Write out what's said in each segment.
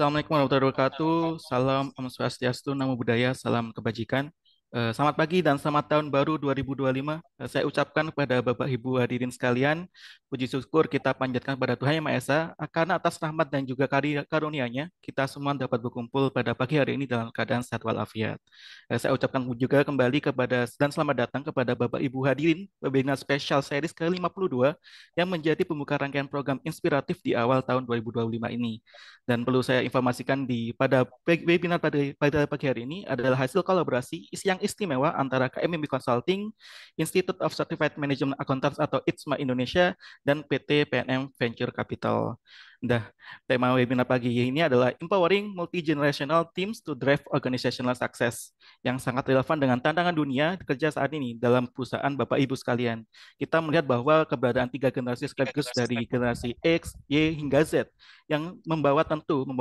Assalamualaikum warahmatullahi wabarakatuh. Salam Om Swastiastu, Namo Buddhaya, salam kebajikan. Selamat pagi dan selamat tahun baru 2025. Saya ucapkan kepada Bapak Ibu hadirin sekalian, puji syukur kita panjatkan kepada Tuhan Yang Maha Esa, karena atas rahmat dan juga karunia-Nya, kita semua dapat berkumpul pada pagi hari ini dalam keadaan sehat walafiat. Saya ucapkan juga kembali kepada dan selamat datang kepada Bapak Ibu hadirin webinar spesial series ke-52 yang menjadi pembuka rangkaian program inspiratif di awal tahun 2025 ini. Dan perlu saya informasikan pada webinar pada pagi hari ini adalah hasil kolaborasi yang istimewa antara KMMB Consulting, Institute of Certified Management Accountants atau ITSMA Indonesia, dan PT PNM Venture Capital. Nah, tema webinar pagi ini adalah Empowering Multi-Generational Teams to Drive Organizational Success, yang sangat relevan dengan tantangan dunia kerja saat ini dalam perusahaan Bapak Ibu sekalian. Kita melihat bahwa keberadaan tiga generasi sekaligus dari generasi X, Y, hingga Z yang membawa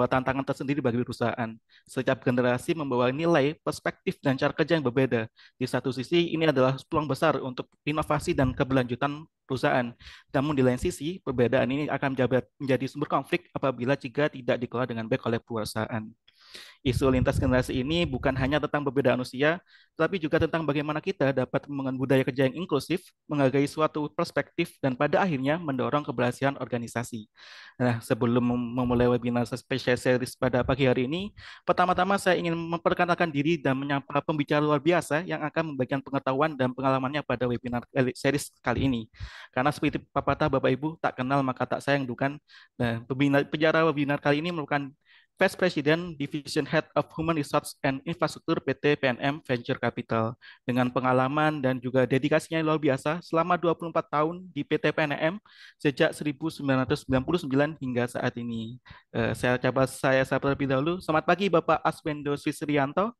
tantangan tersendiri bagi perusahaan. Setiap generasi membawa nilai, perspektif, dan cara kerja yang berbeda. Di satu sisi, ini adalah peluang besar untuk inovasi dan keberlanjutan perusahaan. Namun di lain sisi, perbedaan ini akan menjadi sumber konflik apabila jika tidak dikelola dengan baik oleh perusahaan. Isu lintas generasi ini bukan hanya tentang perbedaan usia, tetapi juga tentang bagaimana kita dapat membangun budaya kerja yang inklusif, menghargai suatu perspektif, dan pada akhirnya mendorong keberhasilan organisasi. Nah, sebelum memulai webinar spesial series pada pagi hari ini, pertama-tama saya ingin memperkenalkan diri dan menyapa pembicara luar biasa yang akan membagikan pengetahuan dan pengalamannya pada webinar series kali ini. Karena seperti pepatah Bapak Ibu, tak kenal maka tak sayang, bukan? Nah, penjara webinar kali ini merupakan Vice President Division Head of Human Resource and Infrastructure PT PNM Venture Capital, dengan pengalaman dan juga dedikasinya yang luar biasa selama 24 tahun di PT PNM sejak 1999 hingga saat ini. Saya sapa terlebih dahulu. Selamat pagi Bapak Aswendo Swisrianto.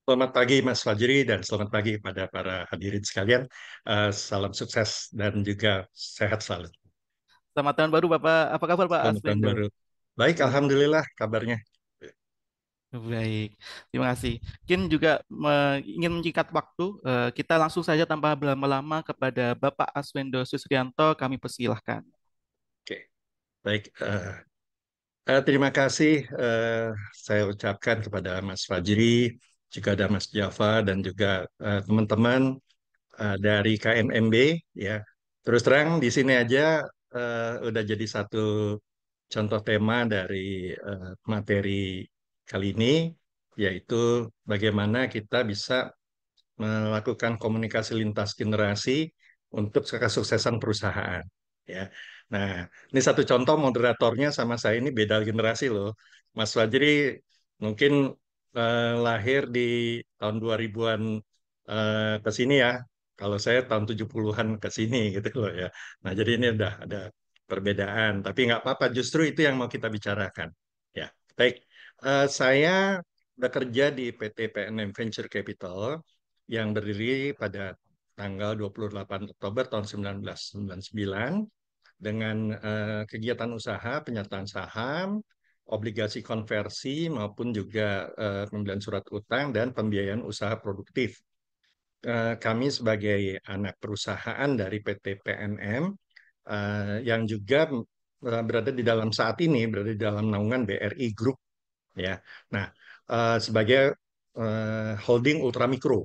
Selamat pagi Mas Fajri dan selamat pagi kepada para hadirin sekalian. Salam sukses dan juga sehat selalu. Selamat tahun baru Bapak. Apa kabar Pak Selamat tahun Aswendo? baru. Baik, Alhamdulillah kabarnya. Baik, terima kasih. Mungkin juga ingin menyingkat waktu, kita langsung saja tanpa berlama-lama kepada Bapak Aswendo Susrianto, kami persilahkan. Oke, baik. Terima kasih saya ucapkan kepada Mas Fajri, juga ada Mas Java dan juga teman-teman dari KMMB ya. Terus terang di sini aja udah jadi satu contoh tema dari materi kali ini, yaitu bagaimana kita bisa melakukan komunikasi lintas generasi untuk kesuksesan perusahaan. Ya, nah ini satu contoh moderatornya sama saya ini beda generasi loh. Mas Fajri mungkin lahir di tahun 2000-an ke sini ya. Kalau saya tahun 70-an ke sini gitu loh ya. Nah, jadi ini udah ada perbedaan, tapi nggak apa-apa, justru itu yang mau kita bicarakan. Ya, baik. Saya bekerja di PT PNM Venture Capital yang berdiri pada tanggal 28 Oktober tahun 1999 dengan kegiatan usaha penyertaan saham, obligasi konversi maupun juga pembelian surat utang dan pembiayaan usaha produktif. Kami sebagai anak perusahaan dari PT PNM yang juga berada di dalam saat ini berada di dalam naungan BRI Group ya. Nah, sebagai holding ultramikro.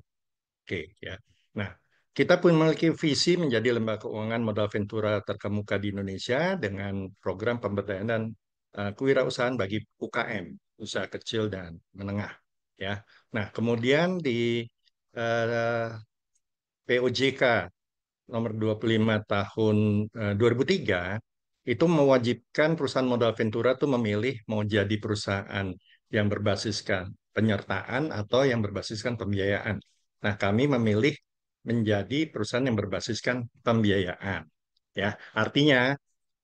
Oke, ya. Nah, kita pun memiliki visi menjadi lembaga keuangan modal ventura terkemuka di Indonesia dengan program pemberdayaan dan kewirausahaan bagi UKM, usaha kecil dan menengah. Ya. Nah, kemudian di POJK nomor 25 tahun 2003 itu mewajibkan perusahaan modal ventura itu memilih mau jadi perusahaan yang berbasiskan penyertaan atau yang berbasiskan pembiayaan. Nah, kami memilih menjadi perusahaan yang berbasiskan pembiayaan. Ya, artinya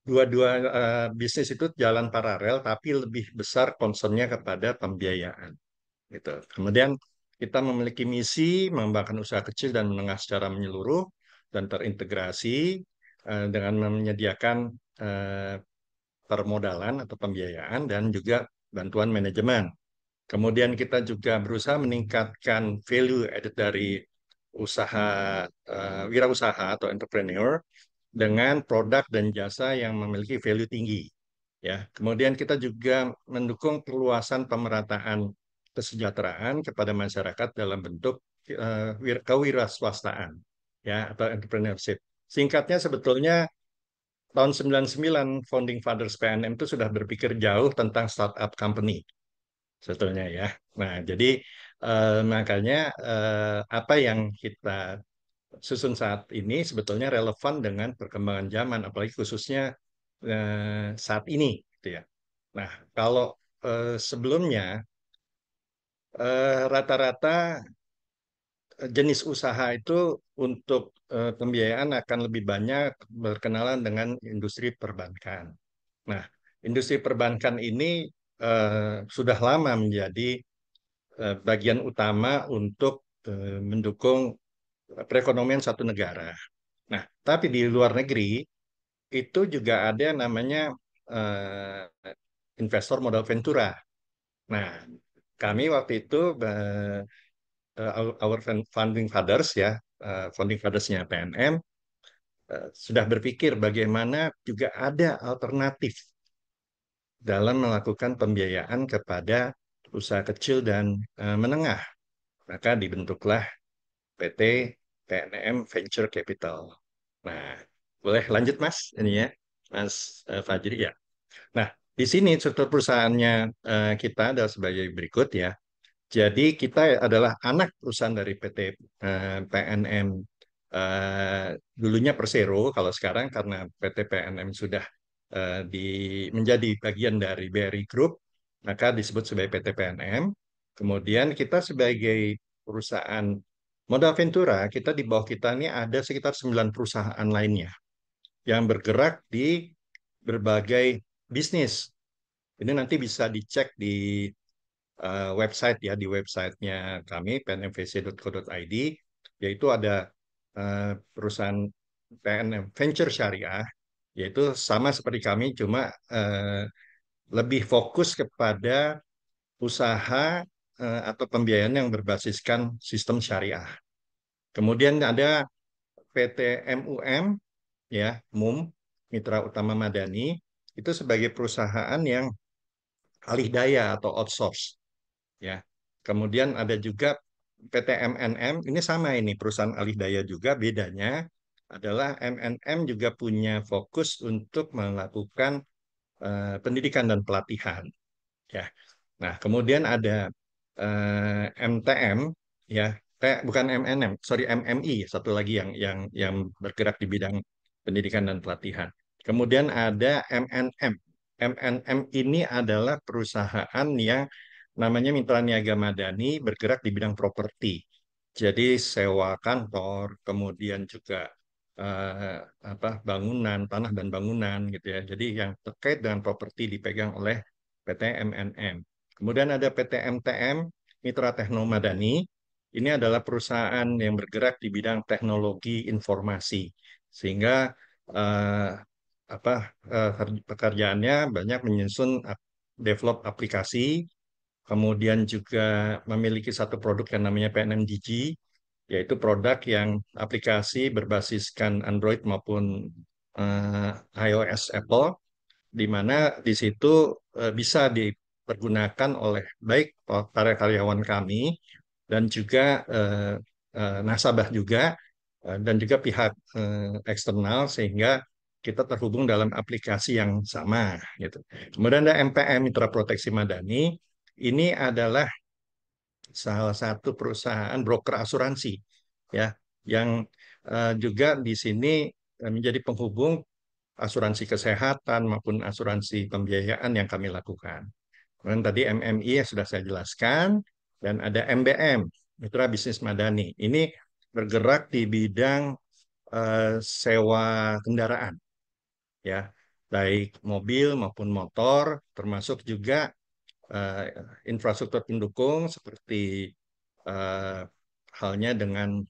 dua-dua bisnis itu jalan paralel tapi lebih besar concernnya kepada pembiayaan. Gitu. Kemudian kita memiliki misi mengembangkan usaha kecil dan menengah secara menyeluruh dan terintegrasi dengan menyediakan eh, permodalan atau pembiayaan dan juga bantuan manajemen. Kemudian kita juga berusaha meningkatkan value added dari usaha wirausaha atau entrepreneur dengan produk dan jasa yang memiliki value tinggi. ya. Kemudian kita juga mendukung perluasan pemerataan kesejahteraan kepada masyarakat dalam bentuk kewirausahaan, ya, atau entrepreneurship. Singkatnya sebetulnya tahun 99 founding fathers PNM itu sudah berpikir jauh tentang startup company sebetulnya ya. Nah, jadi makanya apa yang kita susun saat ini sebetulnya relevan dengan perkembangan zaman, apalagi khususnya saat ini, gitu ya. Nah, kalau sebelumnya rata-rata jenis usaha itu untuk pembiayaan akan lebih banyak berkenalan dengan industri perbankan. Nah, industri perbankan ini sudah lama menjadi bagian utama untuk mendukung perekonomian satu negara. Nah, tapi di luar negeri itu juga ada yang namanya eh, investor modal ventura. Nah, kami waktu itu our founding fathers ya, founding fathersnya PNM sudah berpikir bagaimana juga ada alternatif dalam melakukan pembiayaan kepada usaha kecil dan menengah. Maka dibentuklah PT PNM Venture Capital. Nah, boleh lanjut Mas ini ya, Mas Fajri ya. Nah, di sini struktur perusahaannya kita adalah sebagai berikut ya. Jadi kita adalah anak perusahaan dari PT PNM dulunya Persero, kalau sekarang karena PT PNM sudah menjadi bagian dari BRI Group, maka disebut sebagai PT PNM. Kemudian kita sebagai perusahaan modal Ventura, kita di bawah kita ini ada sekitar 9 perusahaan lainnya yang bergerak di berbagai bisnis. Ini nanti bisa dicek di website ya, di websitenya kami pnmvc.co.id, yaitu ada perusahaan PNM Venture Syariah, yaitu sama seperti kami cuma lebih fokus kepada usaha atau pembiayaan yang berbasiskan sistem syariah. Kemudian ada PT MUM ya, MUM Mitra Utama Madani, itu sebagai perusahaan yang alih daya atau outsource ya. Kemudian ada juga PT MNM, ini sama ini perusahaan alih daya juga, bedanya adalah MNM juga punya fokus untuk melakukan pendidikan dan pelatihan ya. Nah, kemudian ada MTM ya, bukan MNM, sorry MMI satu lagi yang bergerak di bidang pendidikan dan pelatihan. Kemudian ada MNM. MNM ini adalah perusahaan yang namanya Mitra Niaga Madani bergerak di bidang properti. Jadi sewa kantor, kemudian juga eh, apa bangunan, tanah dan bangunan gitu ya. Jadi yang terkait dengan properti dipegang oleh PT MNM. Kemudian ada PT MTM, Mitra Tekno Madani. Ini adalah perusahaan yang bergerak di bidang teknologi informasi, sehingga eh, apa pekerjaannya banyak menyusun develop aplikasi, kemudian juga memiliki satu produk yang namanya PNMDG, yaitu produk yang aplikasi berbasiskan Android maupun iOS Apple, di mana di situ bisa dipergunakan oleh baik para karyawan kami dan juga nasabah juga dan juga pihak eksternal, sehingga kita terhubung dalam aplikasi yang sama gitu. Kemudian ada MPM Mitra Proteksi Madani. Ini adalah salah satu perusahaan broker asuransi ya, yang juga di sini menjadi penghubung asuransi kesehatan maupun asuransi pembiayaan yang kami lakukan. Kemudian tadi MMI yang sudah saya jelaskan, dan ada MBM, Mitra Bisnis Madani. Ini bergerak di bidang sewa kendaraan, ya, baik mobil maupun motor, termasuk juga eh, infrastruktur pendukung seperti eh, halnya dengan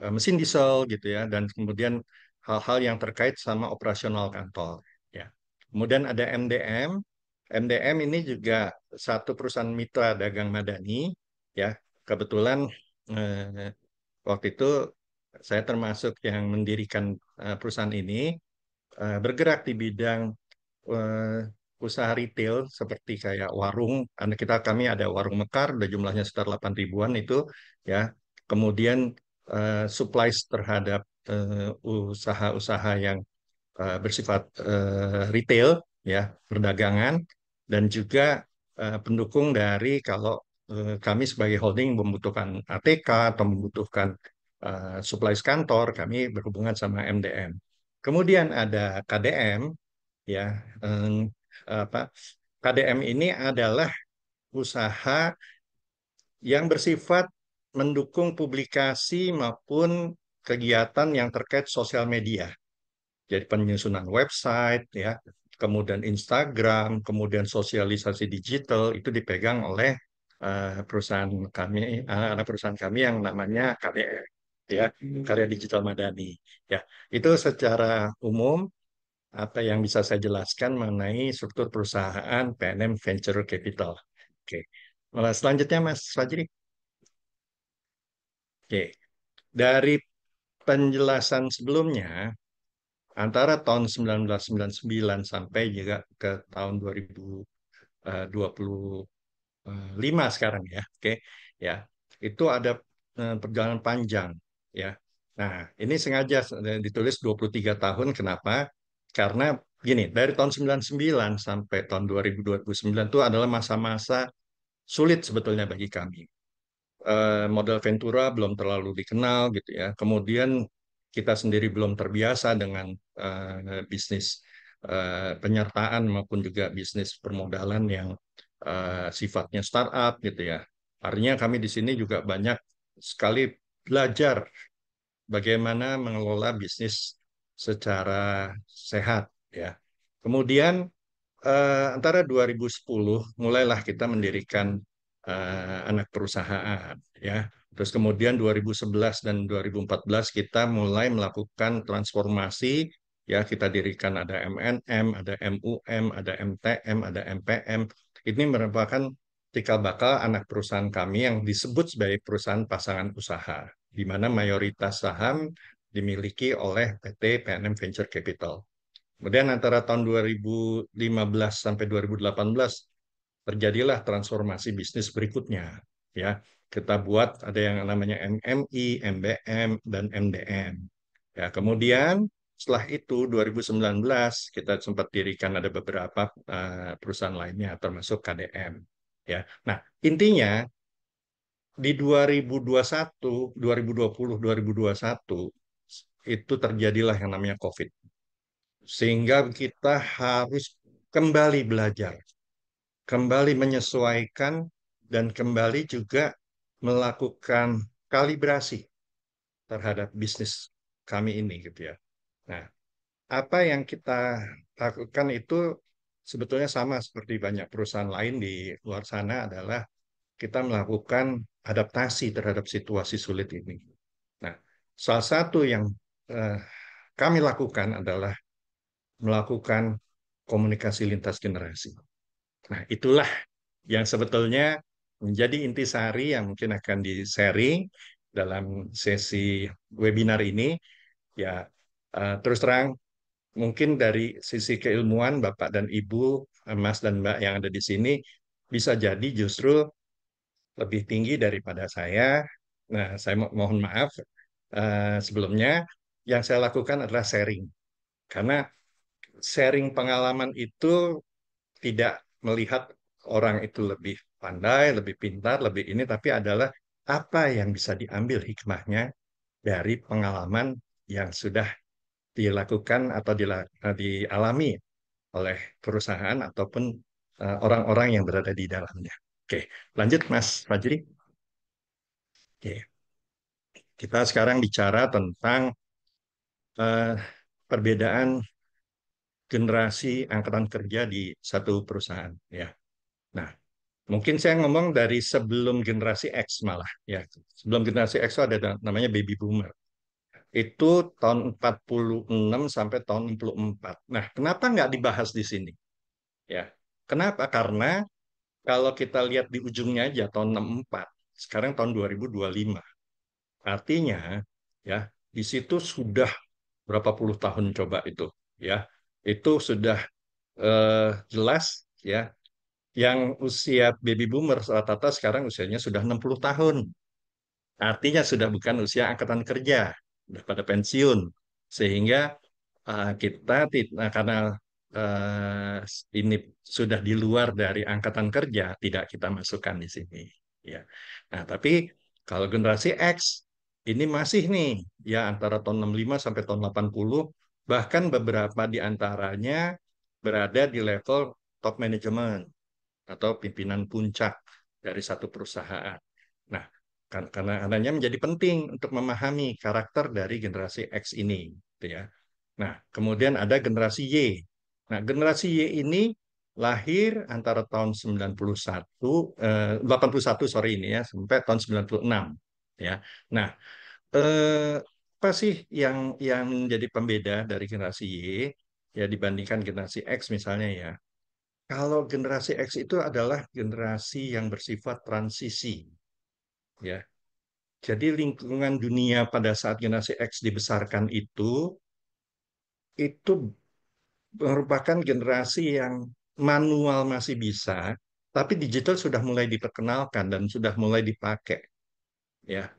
mesin diesel gitu ya, dan kemudian hal-hal yang terkait sama operasional kantor ya. Kemudian ada MDM. MDM ini juga satu perusahaan mitra dagang madani ya. Kebetulan eh, waktu itu saya termasuk yang mendirikan perusahaan ini, bergerak di bidang usaha retail seperti kayak warung. Kami ada warung Mekar, ada jumlahnya sekitar 8 ribuan itu, ya. Kemudian supplies terhadap usaha-usaha yang bersifat retail, ya, perdagangan, dan juga pendukung dari kalau kami sebagai holding membutuhkan ATK atau membutuhkan supplies kantor, kami berhubungan sama MDM. Kemudian ada KDM, ya, eh, apa KDM ini adalah usaha yang bersifat mendukung publikasi maupun kegiatan yang terkait sosial media. Jadi penyusunan website, ya, kemudian Instagram, kemudian sosialisasi digital itu dipegang oleh perusahaan kami, anak perusahaan kami yang namanya KDR, ya, Karya Digital Madani. Ya, itu secara umum apa yang bisa saya jelaskan mengenai struktur perusahaan PNM Venture Capital. Oke. Selanjutnya Mas Fajri. Oke. Dari penjelasan sebelumnya, antara tahun 1999 sampai juga ke tahun 2025 sekarang, ya. Oke. Ya. Itu ada perjalanan panjang, ya. Nah, ini sengaja ditulis 23 tahun. Kenapa? Karena gini, dari tahun 99 sampai tahun 2000-2009 itu adalah masa-masa sulit sebetulnya bagi kami. Model Ventura belum terlalu dikenal gitu ya. Kemudian kita sendiri belum terbiasa dengan bisnis penyertaan maupun juga bisnis permodalan yang sifatnya startup gitu ya. Artinya kami di sini juga banyak sekali belajar bagaimana mengelola bisnis secara sehat ya. Kemudian antara 2010 mulailah kita mendirikan anak perusahaan ya. Terus kemudian 2011 dan 2014 kita mulai melakukan transformasi ya, kita dirikan ada MNM, ada MUM, ada MTM, ada MPM. Ini merupakan cikal bakal anak perusahaan kami yang disebut sebagai perusahaan pasangan usaha, di mana mayoritas saham dimiliki oleh PT PNM Venture Capital. Kemudian antara tahun 2015 sampai 2018 terjadilah transformasi bisnis berikutnya. Ya, kita buat ada yang namanya MMI, MBM, dan MDM. Ya, kemudian setelah itu 2019 kita sempat dirikan ada beberapa perusahaan lainnya termasuk KDM. Ya, nah intinya di 2021, 2020, 2021 itu terjadilah yang namanya COVID. Sehingga kita harus kembali belajar, kembali menyesuaikan, dan kembali juga melakukan kalibrasi terhadap bisnis kami ini gitu ya. Nah, apa yang kita lakukan itu sebetulnya sama seperti banyak perusahaan lain di luar sana adalah kita melakukan adaptasi terhadap situasi sulit ini. Nah, salah satu yang eh, kami lakukan adalah melakukan komunikasi lintas generasi. Nah, itulah yang sebetulnya menjadi intisari yang mungkin akan di-sharing dalam sesi webinar ini. Ya, terus terang, mungkin dari sisi keilmuan Bapak dan Ibu, Mas dan Mbak yang ada di sini, bisa jadi justru lebih tinggi daripada saya. Nah, saya mohon maaf sebelumnya. Yang saya lakukan adalah sharing. Karena sharing pengalaman itu tidak melihat orang itu lebih pandai, lebih pintar, lebih ini, tapi adalah apa yang bisa diambil hikmahnya dari pengalaman yang sudah dilakukan atau dialami oleh perusahaan ataupun orang-orang yang berada di dalamnya. Oke, lanjut Mas Fajri. Oke, kita sekarang bicara tentang eh, perbedaan generasi angkatan kerja di satu perusahaan. Ya, nah mungkin saya ngomong dari sebelum generasi X malah ya. Sebelum generasi X itu ada namanya baby boomer. Itu tahun 46 sampai tahun 64. Nah, kenapa nggak dibahas di sini? Ya. Kenapa? Karena kalau kita lihat di ujungnya aja tahun 64, sekarang tahun 2025. Artinya ya, di situ sudah berapa puluh tahun coba itu ya. Itu sudah jelas ya. Yang usia baby boomer rata-rata sekarang usianya sudah 60 tahun. Artinya sudah bukan usia angkatan kerja, sudah pada pensiun. Sehingga kita karena eh, ini sudah di luar dari angkatan kerja, tidak kita masukkan di sini. Ya. Nah, tapi kalau generasi X ini masih nih ya antara tahun 65 sampai tahun 80, bahkan beberapa di antaranya berada di level top management atau pimpinan puncak dari satu perusahaan. Nah, karena adanya menjadi penting untuk memahami karakter dari generasi X ini, gitu ya. Nah, kemudian ada generasi Y. Nah, generasi Y ini lahir antara tahun 91, 81 sorry ini ya, sampai tahun 96 ya. Nah, apa sih yang menjadi pembeda dari generasi Y ya dibandingkan generasi X misalnya ya? Kalau generasi X itu adalah generasi yang bersifat transisi, ya. Jadi lingkungan dunia pada saat generasi X dibesarkan itu merupakan generasi yang manual masih bisa, tapi digital sudah mulai diperkenalkan dan sudah mulai dipakai, ya.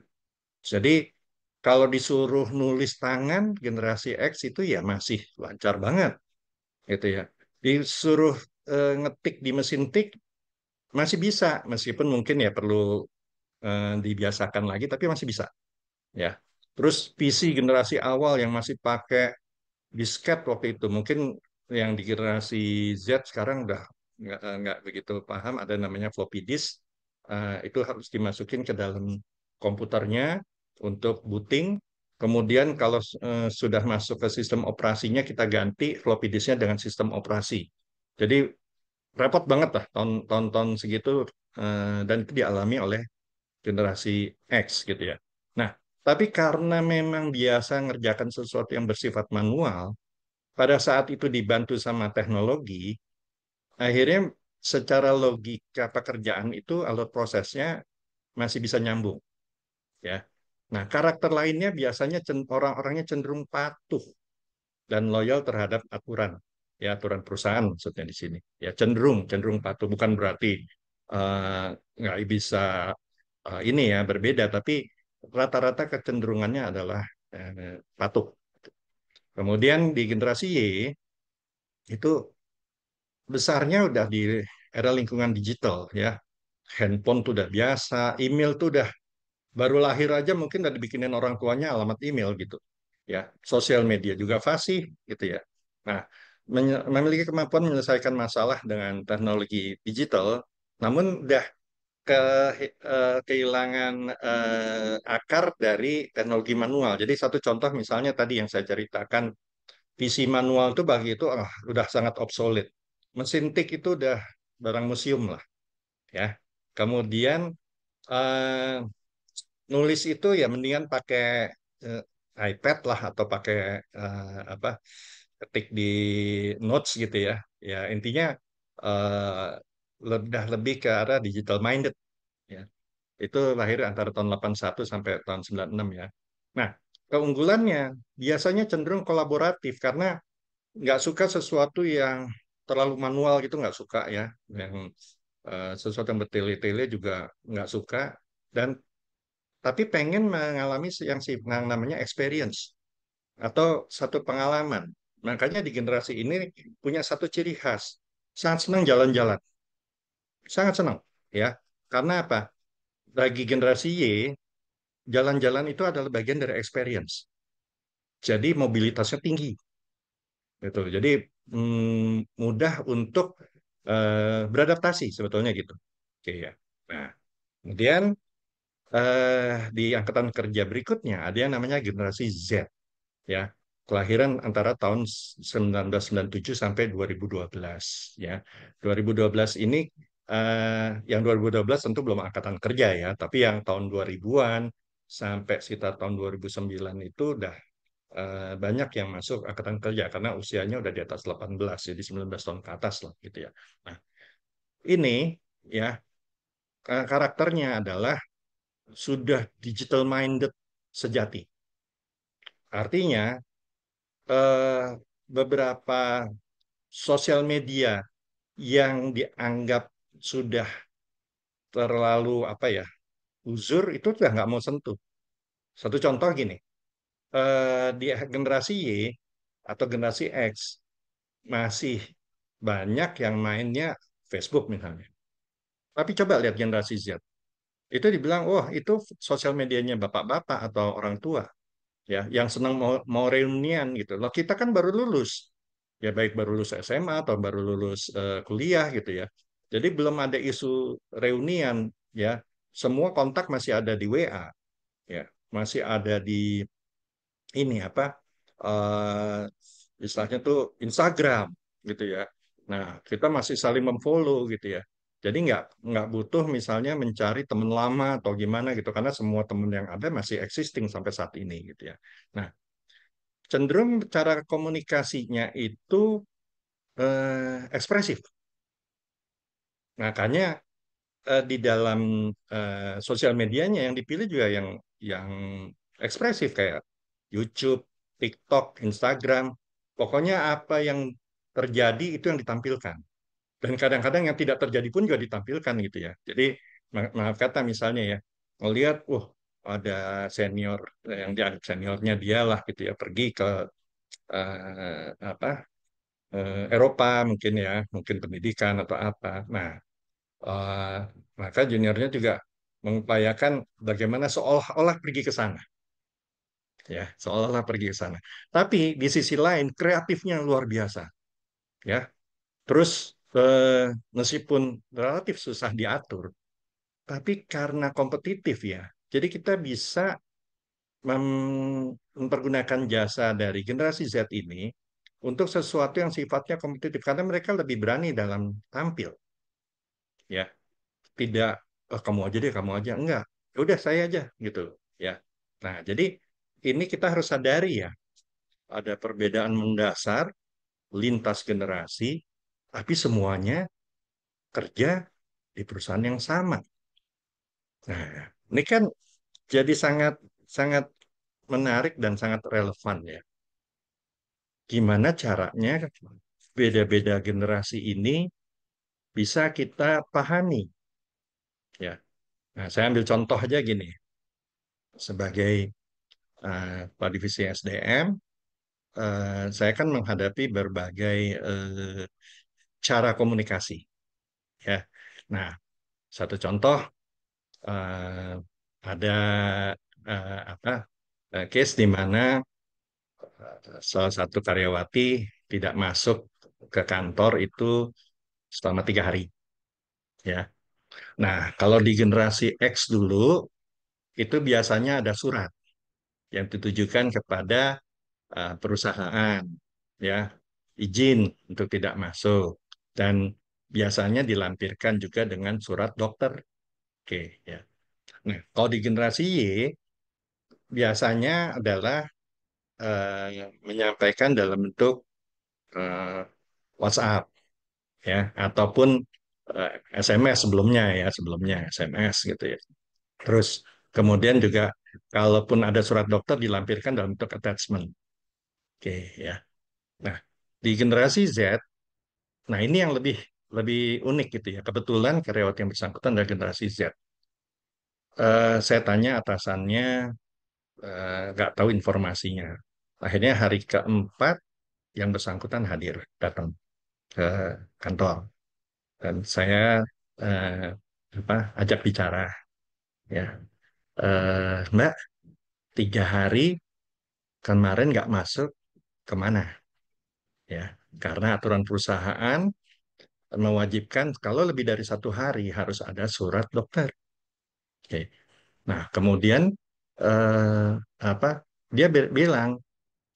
Jadi kalau disuruh nulis tangan generasi X itu ya masih lancar banget, gitu ya. Disuruh ngetik di mesin tik masih bisa, meskipun mungkin ya perlu dibiasakan lagi, tapi masih bisa. Ya, terus PC generasi awal yang masih pakai disket waktu itu, mungkin yang di generasi Z sekarang udah nggak begitu paham. Ada namanya floppy disk. Itu harus dimasukin ke dalam komputernya untuk booting. Kemudian kalau sudah masuk ke sistem operasinya, kita ganti floppy disknya dengan sistem operasi. Jadi repot banget lah tahun-tahun segitu dan itu dialami oleh generasi X gitu ya. Nah, tapi karena memang biasa ngerjakan sesuatu yang bersifat manual, pada saat itu dibantu sama teknologi, akhirnya secara logika pekerjaan itu alur prosesnya masih bisa nyambung ya. Nah, karakter lainnya biasanya orang-orangnya cenderung patuh dan loyal terhadap aturan, ya aturan perusahaan maksudnya di sini. Ya cenderung cenderung patuh bukan berarti nggak bisa ini ya berbeda, tapi rata-rata kecenderungannya adalah patuh. Kemudian di generasi Y itu besarnya udah di era lingkungan digital ya. Handphone tuh udah biasa, email tuh udah baru lahir aja mungkin udah dibikinin orang tuanya alamat email gitu. Ya, sosial media juga fasih gitu ya. Nah, memiliki kemampuan menyelesaikan masalah dengan teknologi digital, namun udah ke kehilangan akar dari teknologi manual. Jadi satu contoh misalnya tadi yang saya ceritakan PC manual itu bagi itu udah sangat obsolete. Mesin tik itu udah barang museum lah ya. Kemudian eh, nulis itu ya mendingan pakai eh, iPad lah atau pakai apa ketik di notes gitu ya. Ya intinya udah lebih ke arah digital minded ya. Itu lahir antara tahun 81 sampai tahun 96 ya. Nah, keunggulannya biasanya cenderung kolaboratif karena nggak suka sesuatu yang terlalu manual gitu nggak suka ya. Yang sesuatu yang bertele-tele juga nggak suka. Dan tapi pengen mengalami yang namanya experience atau satu pengalaman. Makanya di generasi ini punya satu ciri khas, sangat senang jalan-jalan, sangat senang ya. Karena apa? Bagi generasi Y, jalan-jalan itu adalah bagian dari experience. Jadi mobilitasnya tinggi, gitu. Jadi mudah untuk beradaptasi sebetulnya gitu. Oke ya. Nah, kemudian di angkatan kerja berikutnya ada yang namanya generasi Z ya. Kelahiran antara tahun 1997 sampai 2012 ya. 2012 ini yang 2012 tentu belum angkatan kerja ya, tapi yang tahun 2000-an sampai sekitar tahun 2009 itu udah banyak yang masuk angkatan kerja karena usianya udah di atas 18 jadi 19 tahun ke atas lah gitu ya. Nah, ini ya karakternya adalah sudah digital minded sejati. Artinya beberapa sosial media yang dianggap sudah terlalu apa ya, uzur itu udah nggak mau sentuh. Satu contoh gini, di generasi Y atau generasi X masih banyak yang mainnya Facebook misalnya. Tapi coba lihat generasi Z. Itu dibilang, wah itu sosial medianya bapak-bapak atau orang tua, ya, yang senang mau reunian gitu. Loh kita kan baru lulus, ya baik baru lulus SMA atau baru lulus kuliah gitu ya. Jadi belum ada isu reunian, ya. Semua kontak masih ada di WA, ya, masih ada di ini apa, eh istilahnya tuh Instagram gitu ya. Nah, kita masih saling memfollow gitu ya. Jadi nggak butuh misalnya mencari teman lama atau gimana gitu karena semua teman yang ada masih existing sampai saat ini gitu ya. Nah, cenderung cara komunikasinya itu ekspresif. Makanya di dalam sosial medianya yang dipilih juga yang ekspresif kayak YouTube, TikTok, Instagram. Pokoknya apa yang terjadi itu yang ditampilkan. Dan kadang-kadang yang tidak terjadi pun juga ditampilkan gitu ya. Jadi maaf kata misalnya ya, melihat, ada senior yang dianggap seniornya dia lah gitu ya pergi ke apa Eropa mungkin ya, mungkin pendidikan atau apa. Nah, eh, maka juniornya juga mengupayakan bagaimana seolah-olah pergi ke sana, ya, seolah-olah pergi ke sana. Tapi di sisi lain kreatifnya luar biasa, ya. Terus meskipun relatif susah diatur, tapi karena kompetitif ya, jadi kita bisa mempergunakan jasa dari generasi Z ini untuk sesuatu yang sifatnya kompetitif karena mereka lebih berani dalam tampil, ya. Tidak kamu aja deh, kamu aja, enggak. Ya udah saya aja gitu, ya. Nah, jadi ini kita harus sadari ya, ada perbedaan mendasar lintas generasi, tapi semuanya kerja di perusahaan yang sama. Nah, ini kan jadi sangat sangat menarik dan sangat relevan ya. Gimana caranya beda-beda generasi ini bisa kita pahami ya. Nah, saya ambil contoh aja gini. Sebagai Kepala Divisi SDM, saya kan menghadapi berbagai cara komunikasi ya. Nah, satu contoh eh, ada apa case di mana salah satu karyawati tidak masuk ke kantor itu selama 3 hari ya. Nah, kalau di generasi X dulu itu biasanya ada surat yang ditujukan kepada perusahaan ya, izin untuk tidak masuk dan biasanya dilampirkan juga dengan surat dokter. Oke ya. Nah, kalau di generasi Y biasanya adalah menyampaikan dalam bentuk eh, WhatsApp ya ataupun SMS sebelumnya SMS gitu ya. Terus kemudian juga kalaupun ada surat dokter dilampirkan dalam bentuk attachment. Oke ya. Nah, di generasi Z, nah ini yang lebih lebih unik gitu ya. Kebetulan karyawati yang bersangkutan adalah generasi Z. Saya tanya atasannya, nggak tahu informasinya. Akhirnya hari keempat yang bersangkutan hadir, datang ke kantor. Dan saya eh, apa, ajak bicara, ya. Mbak, 3 hari kemarin nggak masuk, kemana? Ya, karena aturan perusahaan mewajibkan kalau lebih dari 1 hari harus ada surat dokter. Oke. Nah, kemudian eh, apa? Dia bilang,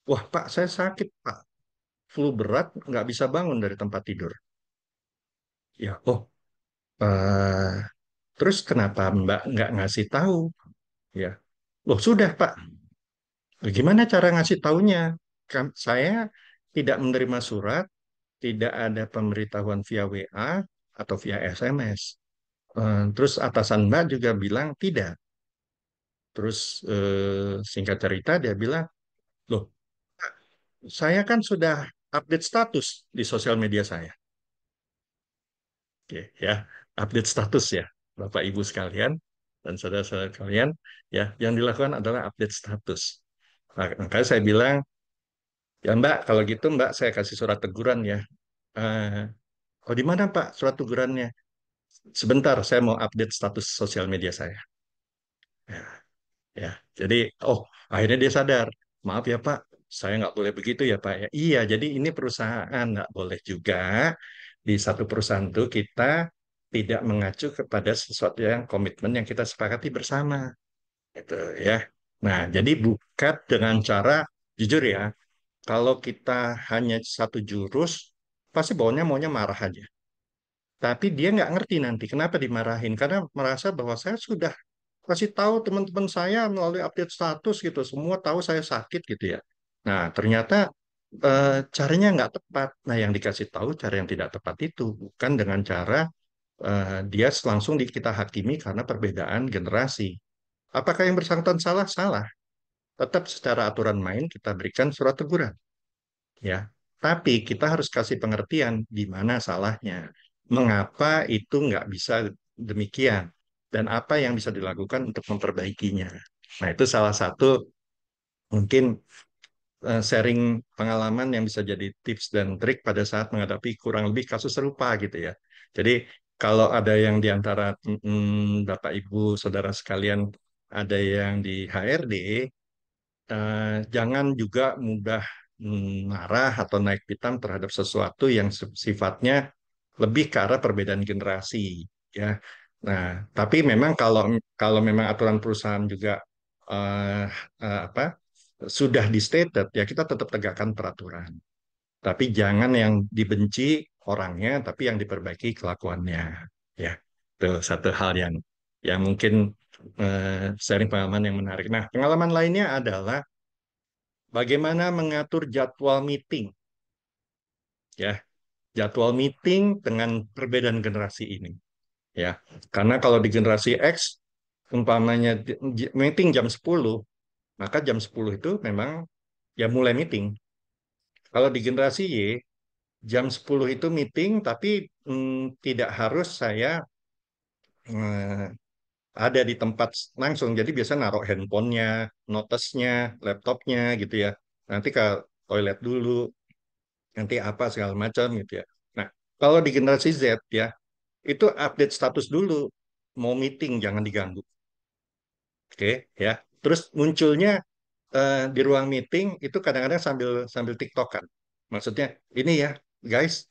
wah Pak, saya sakit Pak, flu berat, nggak bisa bangun dari tempat tidur. Ya, eh, terus kenapa Mbak nggak ngasih tahu? Ya, loh sudah Pak. Gimana cara ngasih taunya? Kan saya tidak menerima surat, tidak ada pemberitahuan via WA atau via SMS. Terus atasan Mbak juga bilang tidak. Terus singkat cerita dia bilang, loh saya kan sudah update status di sosial media saya. Oke, ya, update status ya, Bapak Ibu sekalian dan saudara-saudara sekalian, ya, yang dilakukan adalah update status. Nah, makanya saya bilang, ya Mbak, kalau gitu Mbak saya kasih surat teguran ya. Eh, oh di mana Pak surat tegurannya? Sebentar, saya mau update status sosial media saya. Ya, ya. Jadi, oh akhirnya dia sadar. Maaf ya Pak, saya nggak boleh begitu ya Pak. Ya, iya, jadi ini perusahaan nggak boleh juga di satu perusahaan itu kita tidak mengacu kepada sesuatu yang komitmen yang kita sepakati bersama, gitu ya. Nah, jadi bukan dengan cara jujur ya. Kalau kita hanya satu jurus, pasti bawahnya maunya marah aja. Tapi dia nggak ngerti nanti kenapa dimarahin karena merasa bahwa saya sudah kasih tahu teman-teman saya melalui update status gitu, semua tahu saya sakit gitu ya. Nah, ternyata caranya nggak tepat. Nah, yang dikasih tahu cara yang tidak tepat itu bukan dengan cara dia langsung kita hakimi karena perbedaan generasi. Apakah yang bersangkutan salah? Salah. Tetap secara aturan main kita berikan surat teguran, ya. Tapi kita harus kasih pengertian di mana salahnya, mengapa itu nggak bisa demikian, dan apa yang bisa dilakukan untuk memperbaikinya. Nah, itu salah satu mungkin sharing pengalaman yang bisa jadi tips dan trik pada saat menghadapi kurang lebih kasus serupa gitu ya. Jadi kalau ada yang di antara Bapak Ibu Saudara sekalian ada yang di HRD, jangan juga mudah marah atau naik pitam terhadap sesuatu yang sifatnya lebih ke arah perbedaan generasi, ya. Nah, tapi memang kalau kalau memang aturan perusahaan juga eh, apa sudah di stated, ya kita tetap tegakkan peraturan. Tapi jangan yang dibenci orangnya, tapi yang diperbaiki kelakuannya, ya. Itu satu hal yang mungkin sharing pengalaman yang menarik. Nah, pengalaman lainnya adalah bagaimana mengatur jadwal meeting, ya, jadwal meeting dengan perbedaan generasi ini, ya. Karena kalau di generasi X, umpamanya meeting jam 10, maka jam 10 itu memang ya mulai meeting. Kalau di generasi Y, jam 10 itu meeting, tapi tidak harus saya eh, ada di tempat langsung. Jadi biasa naruh handphonenya, notesnya, laptopnya gitu ya. Nanti ke toilet dulu, nanti apa segala macam gitu ya. Nah, kalau di generasi Z ya, itu update status dulu, mau meeting jangan diganggu. Oke, ya. Terus munculnya di ruang meeting itu kadang-kadang sambil sambil TikTokan. Maksudnya ini ya, guys,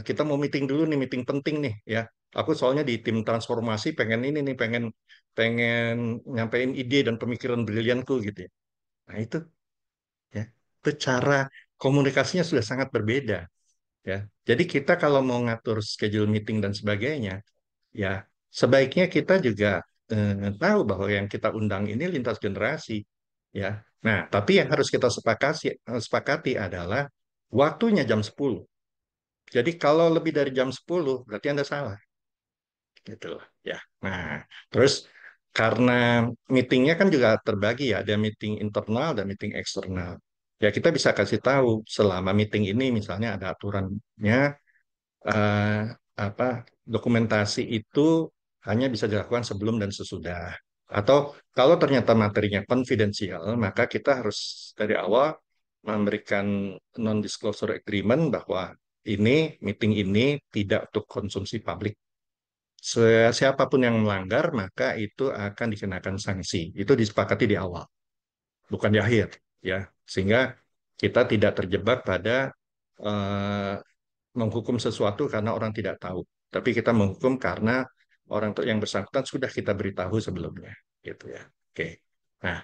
kita mau meeting dulu nih, meeting penting nih ya. Aku soalnya di tim transformasi pengen ini nih, pengen pengen nyampein ide dan pemikiran brilianku gitu ya. Nah, ya, itu cara komunikasinya sudah sangat berbeda ya. Jadi kita kalau mau ngatur schedule meeting dan sebagainya, ya sebaiknya kita juga tahu bahwa yang kita undang ini lintas generasi, ya. Nah, tapi yang harus kita sepakati adalah waktunya jam 10. Jadi kalau lebih dari jam 10 berarti Anda salah, gitu loh, ya. Nah, terus karena meetingnya kan juga terbagi ya, ada meeting internal dan meeting eksternal. Ya, kita bisa kasih tahu selama meeting ini misalnya ada aturannya, eh, apa dokumentasi itu hanya bisa dilakukan sebelum dan sesudah. Atau kalau ternyata materinya konfidensial, maka kita harus dari awal memberikan non-disclosure agreement bahwa ini meeting ini tidak untuk konsumsi publik. Siapapun yang melanggar, maka itu akan dikenakan sanksi. Itu disepakati di awal, bukan di akhir, ya. Sehingga kita tidak terjebak pada eh, menghukum sesuatu karena orang tidak tahu, tapi kita menghukum karena orang yang bersangkutan sudah kita beritahu sebelumnya, gitu ya. Oke. Nah,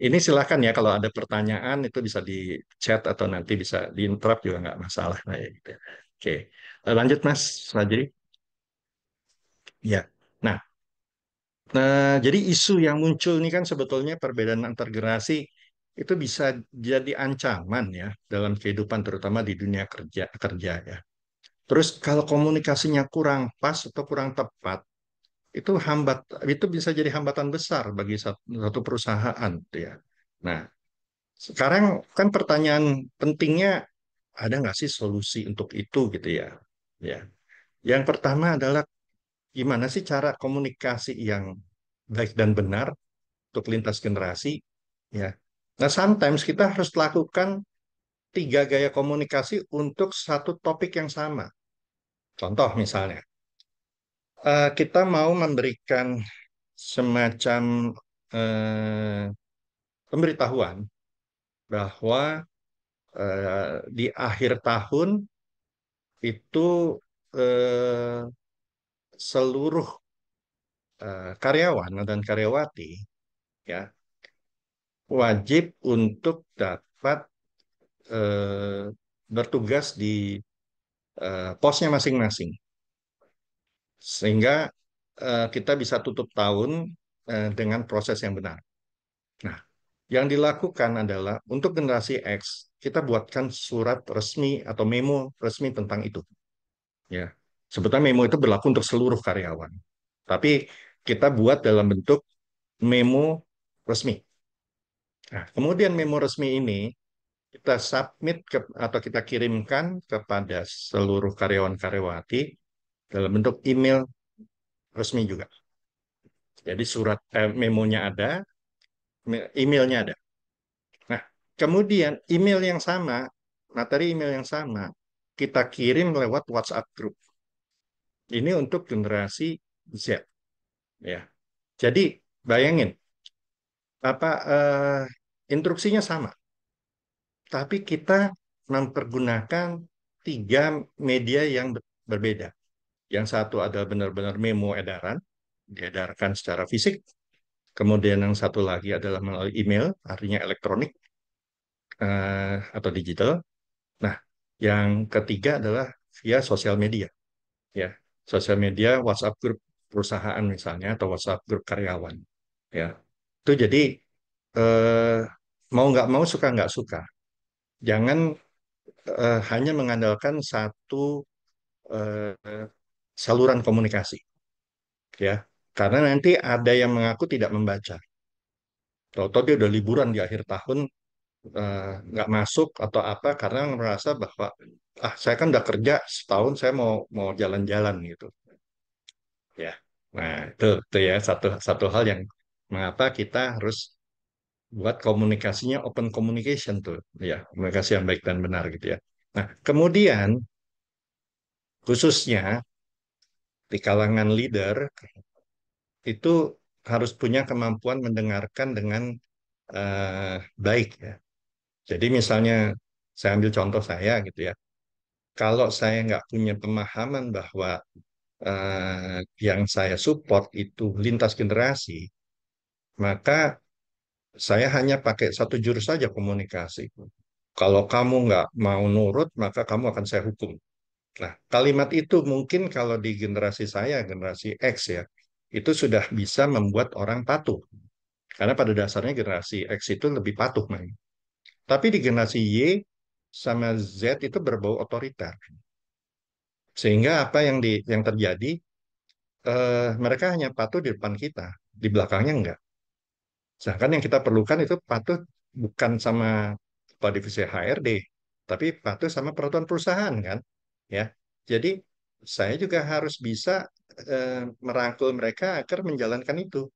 ini silakan ya kalau ada pertanyaan itu bisa di chat atau nanti bisa di interrupt juga nggak masalah. Nah, ya, gitu ya. Oke. Lanjut Mas Fajri. Ya. Nah, jadi isu yang muncul ini kan sebetulnya perbedaan antar generasi itu bisa jadi ancaman ya dalam kehidupan terutama di dunia kerja kerja ya. Terus kalau komunikasinya kurang pas atau kurang tepat, itu itu bisa jadi hambatan besar bagi satu perusahaan, gitu ya. Nah, Sekarang kan pertanyaan pentingnya, ada nggak sih solusi untuk itu gitu ya? Ya, yang pertama adalah gimana sih cara komunikasi yang baik dan benar untuk lintas generasi? Ya, nah sometimes kita harus lakukan tiga gaya komunikasi untuk satu topik yang sama. Contoh misalnya, kita mau memberikan semacam eh, pemberitahuan bahwa di akhir tahun itu eh, seluruh karyawan dan karyawati ya wajib untuk dapat eh, bertugas di posnya masing-masing sehingga kita bisa tutup tahun dengan proses yang benar. Nah, yang dilakukan adalah untuk generasi X kita buatkan surat resmi atau memo resmi tentang itu. Ya, sebetulnya memo itu berlaku untuk seluruh karyawan. Tapi kita buat dalam bentuk memo resmi. Nah, kemudian memo resmi ini kita submit atau kita kirimkan kepada seluruh karyawan-karyawati dalam bentuk email resmi juga. Jadi memonya ada, emailnya ada. Nah, kemudian email yang sama, materi email yang sama, kita kirim lewat WhatsApp group. Ini untuk generasi Z, ya. Jadi bayangin apa instruksinya sama, tapi kita mempergunakan tiga media yang berbeda. Yang satu adalah benar-benar memo edaran, diedarkan secara fisik. Kemudian yang satu lagi adalah melalui email, artinya elektronik atau digital. Nah, yang ketiga adalah via sosial media, ya, sosial media, WhatsApp grup perusahaan misalnya atau WhatsApp grup karyawan, ya. Itu jadi eh, mau nggak mau suka nggak suka, jangan hanya mengandalkan satu eh, saluran komunikasi, ya, karena nanti ada yang mengaku tidak membaca. Tahu-tahu dia udah liburan di akhir tahun nggak masuk atau apa karena merasa bahwa saya kan udah kerja setahun saya mau mau jalan-jalan gitu ya. Nah itu ya satu satu hal yang mengapa kita harus buat komunikasinya open communication tuh ya, komunikasi yang baik dan benar gitu ya. Nah kemudian khususnya di kalangan leader itu harus punya kemampuan mendengarkan dengan baik ya. Jadi misalnya saya ambil contoh saya gitu ya. Kalau saya nggak punya pemahaman bahwa yang saya support itu lintas generasi, maka saya hanya pakai satu jurus saja komunikasi. Kalau kamu nggak mau nurut, maka kamu akan saya hukum. Nah, kalimat itu mungkin kalau di generasi saya, generasi X ya, itu sudah bisa membuat orang patuh. Karena pada dasarnya generasi X itu lebih patuh, main. Tapi di generasi Y sama Z itu berbau otoriter. Sehingga apa yang terjadi, mereka hanya patuh di depan kita, di belakangnya enggak. Sedangkan yang kita perlukan itu patuh bukan sama kepala divisi HRD, tapi patuh sama peraturan perusahaan kan, ya. Jadi saya juga harus bisa merangkul mereka agar menjalankan itu.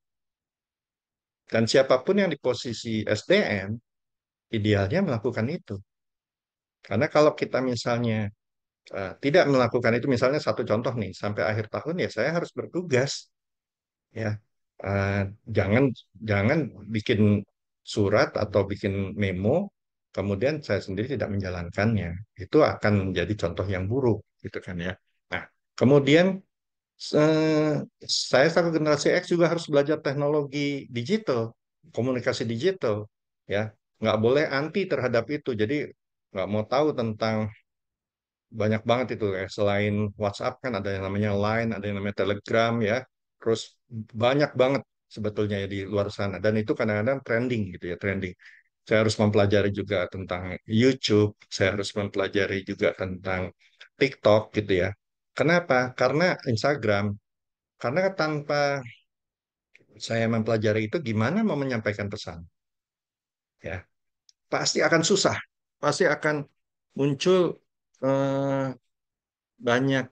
Dan siapapun yang di posisi SDM, idealnya melakukan itu. Karena kalau kita misalnya tidak melakukan itu, misalnya satu contoh nih, sampai akhir tahun ya saya harus bertugas ya. Eh, jangan jangan bikin surat atau bikin memo kemudian saya sendiri tidak menjalankannya, itu akan menjadi contoh yang buruk gitu kan ya. Nah kemudian eh, saya satu generasi X juga harus belajar teknologi digital, komunikasi digital ya, nggak boleh anti terhadap itu. Jadi nggak mau tahu tentang banyak banget itu ya. Selain WhatsApp kan ada yang namanya Line, ada yang namanya Telegram ya. Terus banyak banget sebetulnya ya di luar sana. Dan itu kadang-kadang trending gitu ya, trending. Saya harus mempelajari juga tentang YouTube, saya harus mempelajari juga tentang TikTok gitu ya. Kenapa? Karena Instagram. Karena tanpa saya mempelajari itu gimana mau menyampaikan pesan ya. pasti akan susah, pasti akan muncul eh, banyak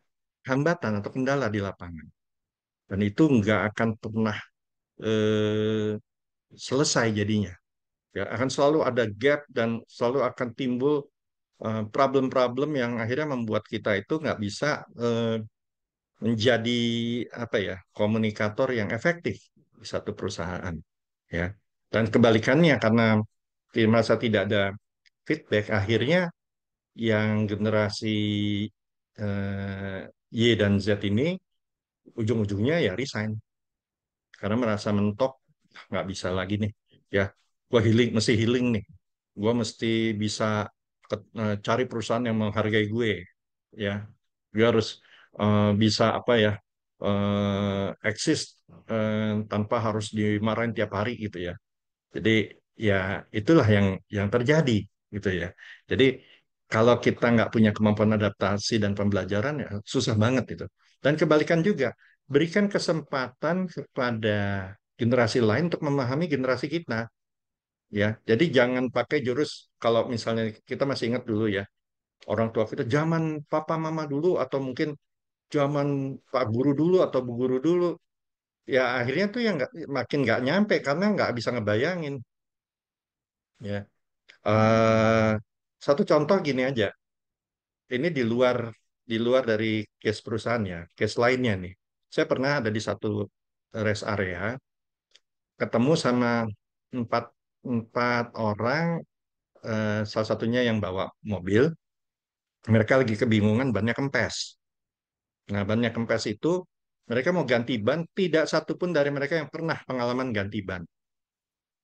hambatan atau kendala di lapangan, dan itu nggak akan pernah eh, selesai jadinya. Ya, akan selalu ada gap dan selalu akan timbul problem-problem yang akhirnya membuat kita itu nggak bisa menjadi apa ya, komunikator yang efektif di satu perusahaan, ya. Dan kebalikannya, karena merasa tidak ada feedback, akhirnya yang generasi Y dan Z ini ujung-ujungnya ya resign karena merasa mentok. Nggak bisa lagi nih, ya, gua mesti healing nih, gua mesti bisa cari perusahaan yang menghargai gue, ya. Gue harus bisa apa ya, eksis tanpa harus dimarahin tiap hari gitu ya. Jadi ya itulah yang terjadi gitu ya. Jadi kalau kita nggak punya kemampuan adaptasi dan pembelajaran, ya susah banget itu. Dan kebalikan juga, berikan kesempatan kepada generasi lain untuk memahami generasi kita, ya. Jadi jangan pakai jurus, kalau misalnya kita masih ingat dulu ya, orang tua kita zaman papa mama dulu, atau mungkin zaman pak guru dulu atau bu guru dulu, ya akhirnya tuh yang makin nggak nyampe karena nggak bisa ngebayangin, ya. eh Satu contoh gini aja, ini di luar dari case perusahaan ya, case lainnya nih. Saya pernah ada di satu rest area, ketemu sama empat empat orang, salah satunya yang bawa mobil. Mereka lagi kebingungan, bannya kempes. Nah, bannya kempes itu mereka mau ganti ban, tidak satu pun dari mereka yang pernah pengalaman ganti ban.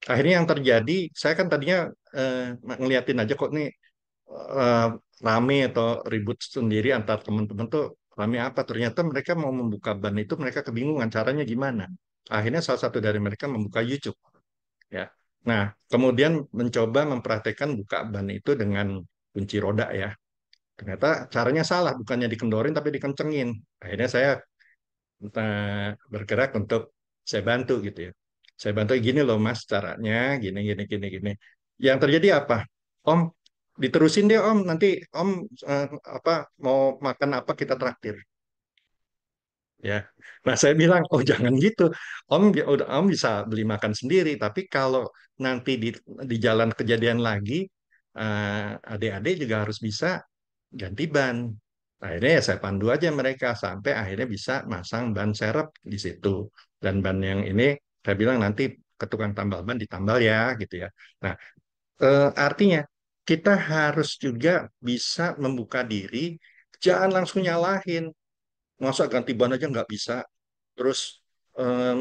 Akhirnya yang terjadi, saya kan tadinya eh, ngeliatin aja kok nih eh, rame atau ribut sendiri antar teman-teman tuh, rame apa? Ternyata mereka mau membuka ban itu mereka kebingungan caranya gimana. Akhirnya salah satu dari mereka membuka YouTube, ya. Nah, kemudian mencoba mempraktekkan buka ban itu dengan kunci roda, ya. Ternyata caranya salah, bukannya dikendorin tapi dikencengin. Akhirnya saya bergerak untuk saya bantu gitu ya. Saya bantu, gini loh Mas caranya, gini gini gini gini. Yang terjadi apa? Om, diterusin deh Om, nanti Om eh, apa mau makan apa kita traktir, ya. Nah, saya bilang, oh jangan gitu. Om bisa beli makan sendiri, tapi kalau nanti di jalan kejadian lagi, adik-adik juga harus bisa ganti ban. Akhirnya ya saya pandu aja mereka sampai akhirnya bisa masang ban serep di situ. Dan ban yang ini saya bilang nanti ke tukang tambal ban ditambal ya gitu ya. Nah, artinya kita harus juga bisa membuka diri, jangan langsung nyalahin. Masa ganti ban aja nggak bisa, terus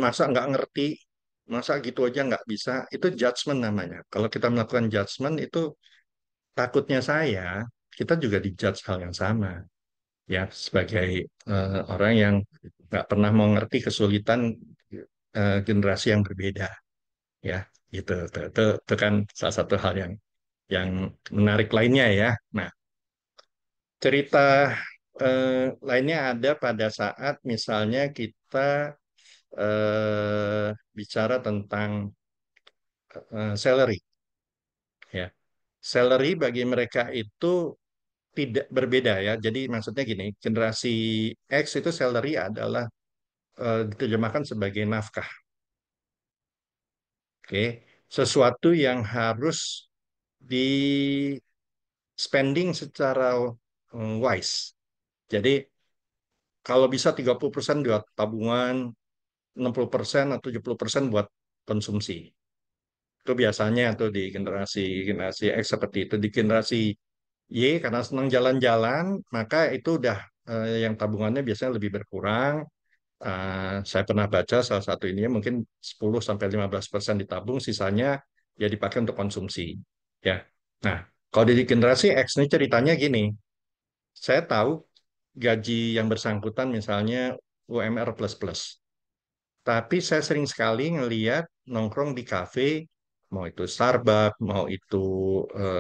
masa nggak ngerti, masa gitu aja nggak bisa. Itu judgement namanya. Kalau kita melakukan judgement itu, takutnya saya, kita juga dijudge hal yang sama, ya, sebagai orang yang nggak pernah mau ngerti kesulitan generasi yang berbeda, ya. Gitu itu kan salah satu hal yang menarik lainnya, ya. Nah, cerita lainnya ada pada saat misalnya kita bicara tentang salary, ya. Salary bagi mereka itu tidak berbeda, ya. Jadi maksudnya gini, generasi X itu salary adalah diterjemahkan sebagai nafkah. Oke, sesuatu yang harus di spending secara wise. Jadi kalau bisa 30% buat tabungan, 60% atau 70% buat konsumsi. Itu biasanya tuh di generasi generasi X seperti itu. Di generasi Y karena senang jalan-jalan, maka itu udah yang tabungannya biasanya lebih berkurang. Saya pernah baca salah satu ini mungkin 10-15% ditabung, sisanya ya dipakai untuk konsumsi. Ya. Nah, kalau di generasi X ini ceritanya gini, saya tahu gaji yang bersangkutan misalnya UMR plus plus, tapi saya sering sekali ngeliat nongkrong di kafe, mau itu Starbucks, mau itu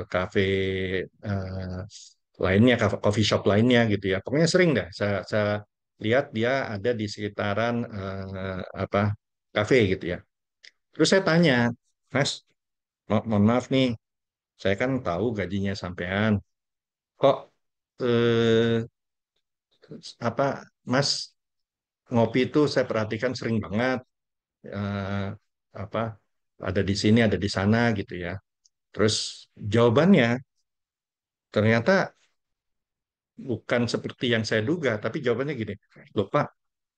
kafe eh, lainnya, coffee shop lainnya gitu ya. Pokoknya sering dah. Saya lihat dia ada di sekitaran apa kafe gitu ya. Terus saya tanya, Mas, mohon maaf nih, Saya kan tahu gajinya sampean. Kok eh, apa Mas ngopi itu saya perhatikan sering banget eh, apa ada di sini ada di sana gitu ya. Terus jawabannya ternyata bukan seperti yang saya duga, tapi jawabannya gini, loh Pak,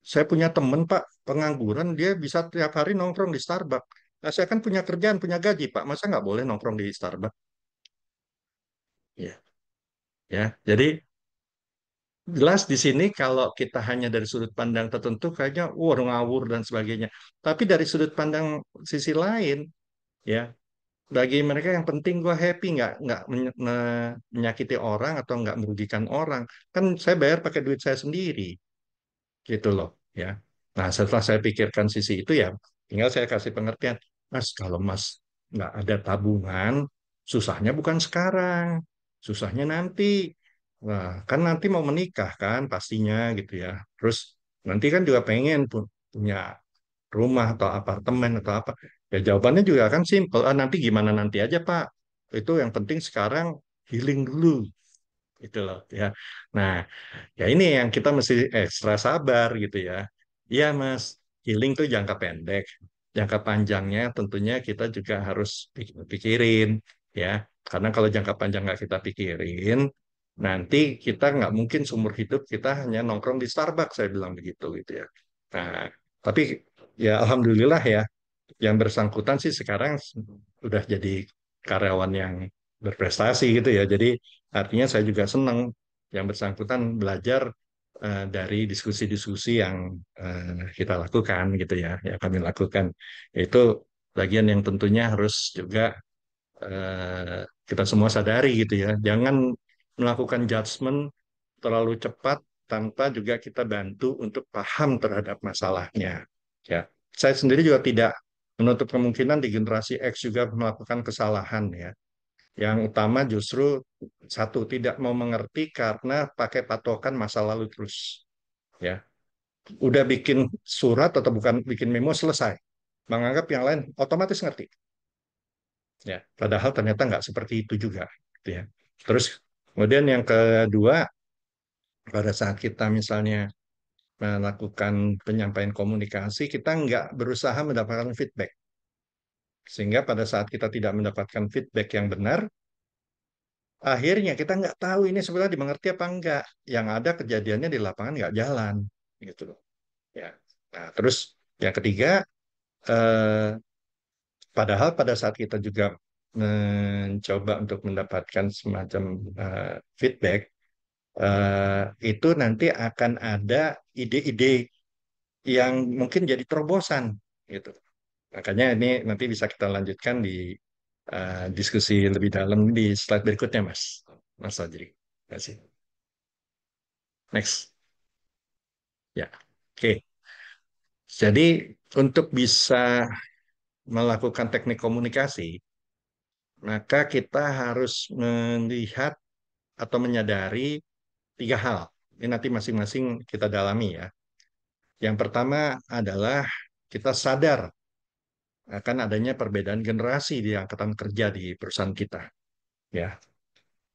saya punya temen Pak pengangguran dia bisa tiap hari nongkrong di Starbucks. Nah, saya kan punya kerjaan, punya gaji Pak, masa nggak boleh nongkrong di Starbucks? Ya, ya. Jadi jelas di sini kalau kita hanya dari sudut pandang tertentu kayaknya wah ngawur dan sebagainya. Tapi dari sudut pandang sisi lain, ya bagi mereka yang penting gue happy nggak menyakiti orang atau nggak merugikan orang. Kan saya bayar pakai duit saya sendiri, gitu loh, ya. Nah setelah saya pikirkan sisi itu ya, tinggal saya kasih pengertian, Mas kalau Mas nggak ada tabungan, susahnya bukan sekarang, susahnya nanti. Nah, kan nanti mau menikah kan pastinya gitu ya. Terus nanti kan juga pengen punya rumah atau apartemen atau apa. Ya jawabannya juga kan simple. Ah, nanti gimana nanti aja Pak. Itu yang penting sekarang healing dulu. Gitu loh ya. Nah, ya ini yang kita mesti ekstra sabar gitu ya. Iya Mas, healing tuh jangka pendek. Jangka panjangnya tentunya kita juga harus pikirin ya. Karena kalau jangka panjang nggak kita pikirin, nanti kita nggak mungkin seumur hidup kita hanya nongkrong di Starbucks, saya bilang begitu gitu ya. Nah, tapi ya alhamdulillah ya, yang bersangkutan sih sekarang udah jadi karyawan yang berprestasi gitu ya. Jadi artinya saya juga senang yang bersangkutan belajar dari diskusi-diskusi yang kita lakukan gitu ya, yang kami lakukan. Itu bagian yang tentunya harus juga kita semua sadari gitu ya. Jangan melakukan judgement terlalu cepat tanpa juga kita bantu untuk paham terhadap masalahnya. Ya, saya sendiri juga tidak menutup kemungkinan di generasi X juga melakukan kesalahan ya. Yang utama justru satu tidak mau mengerti karena pakai patokan masa lalu terus. Ya, udah bikin surat atau bukan bikin memo selesai, menganggap yang lain otomatis ngerti. Ya, padahal ternyata nggak seperti itu juga. Gitu ya. Terus kemudian yang kedua, pada saat kita misalnya melakukan penyampaian komunikasi, kita nggak berusaha mendapatkan feedback. Sehingga pada saat kita tidak mendapatkan feedback yang benar, akhirnya kita nggak tahu ini sebenarnya dimengerti apa enggak. Yang ada kejadiannya di lapangan nggak jalan, gitu loh. Ya. Nah, terus yang ketiga, eh, padahal pada saat kita juga mencoba untuk mendapatkan semacam feedback, itu nanti akan ada ide-ide yang mungkin jadi terobosan, gitu. Makanya ini nanti bisa kita lanjutkan di diskusi lebih dalam di slide berikutnya, Mas. Mas Fajri. Terima kasih. Next. Ya. Oke. Jadi untuk bisa melakukan teknik komunikasi, maka kita harus melihat atau menyadari tiga hal. Ini nanti masing-masing kita dalami ya. Yang pertama adalah kita sadar akan adanya perbedaan generasi di angkatan kerja di perusahaan kita. Ya,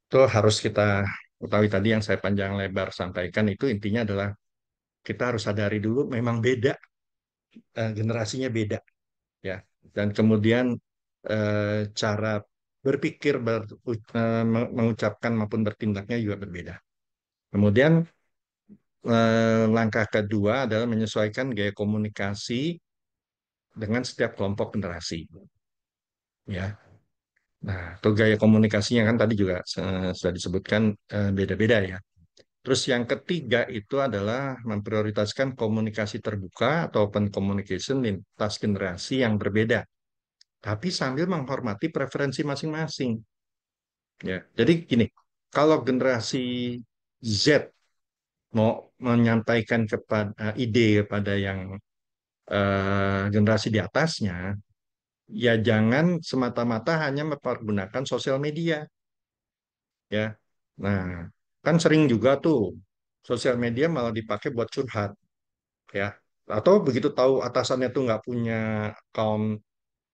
itu harus kita ketahui tadi yang saya panjang lebar sampaikan itu intinya adalah kita harus sadari dulu memang beda, generasinya beda ya. Dan kemudian cara berpikir, mengucapkan maupun bertindaknya juga berbeda. Kemudian langkah kedua adalah menyesuaikan gaya komunikasi dengan setiap kelompok generasi ya. Nah, itu gaya komunikasinya kan tadi juga sudah disebutkan beda-beda ya. Terus yang ketiga itu adalah memprioritaskan komunikasi terbuka atau open communication lintas generasi yang berbeda, tapi sambil menghormati preferensi masing-masing. Ya, jadi gini, kalau generasi Z mau menyampaikan kepada ide kepada yang generasi di atasnya, ya jangan semata-mata hanya mempergunakan sosial media, ya. Nah, kan sering juga tuh sosial media malah dipakai buat curhat, ya. Atau begitu tahu atasannya tuh nggak punya account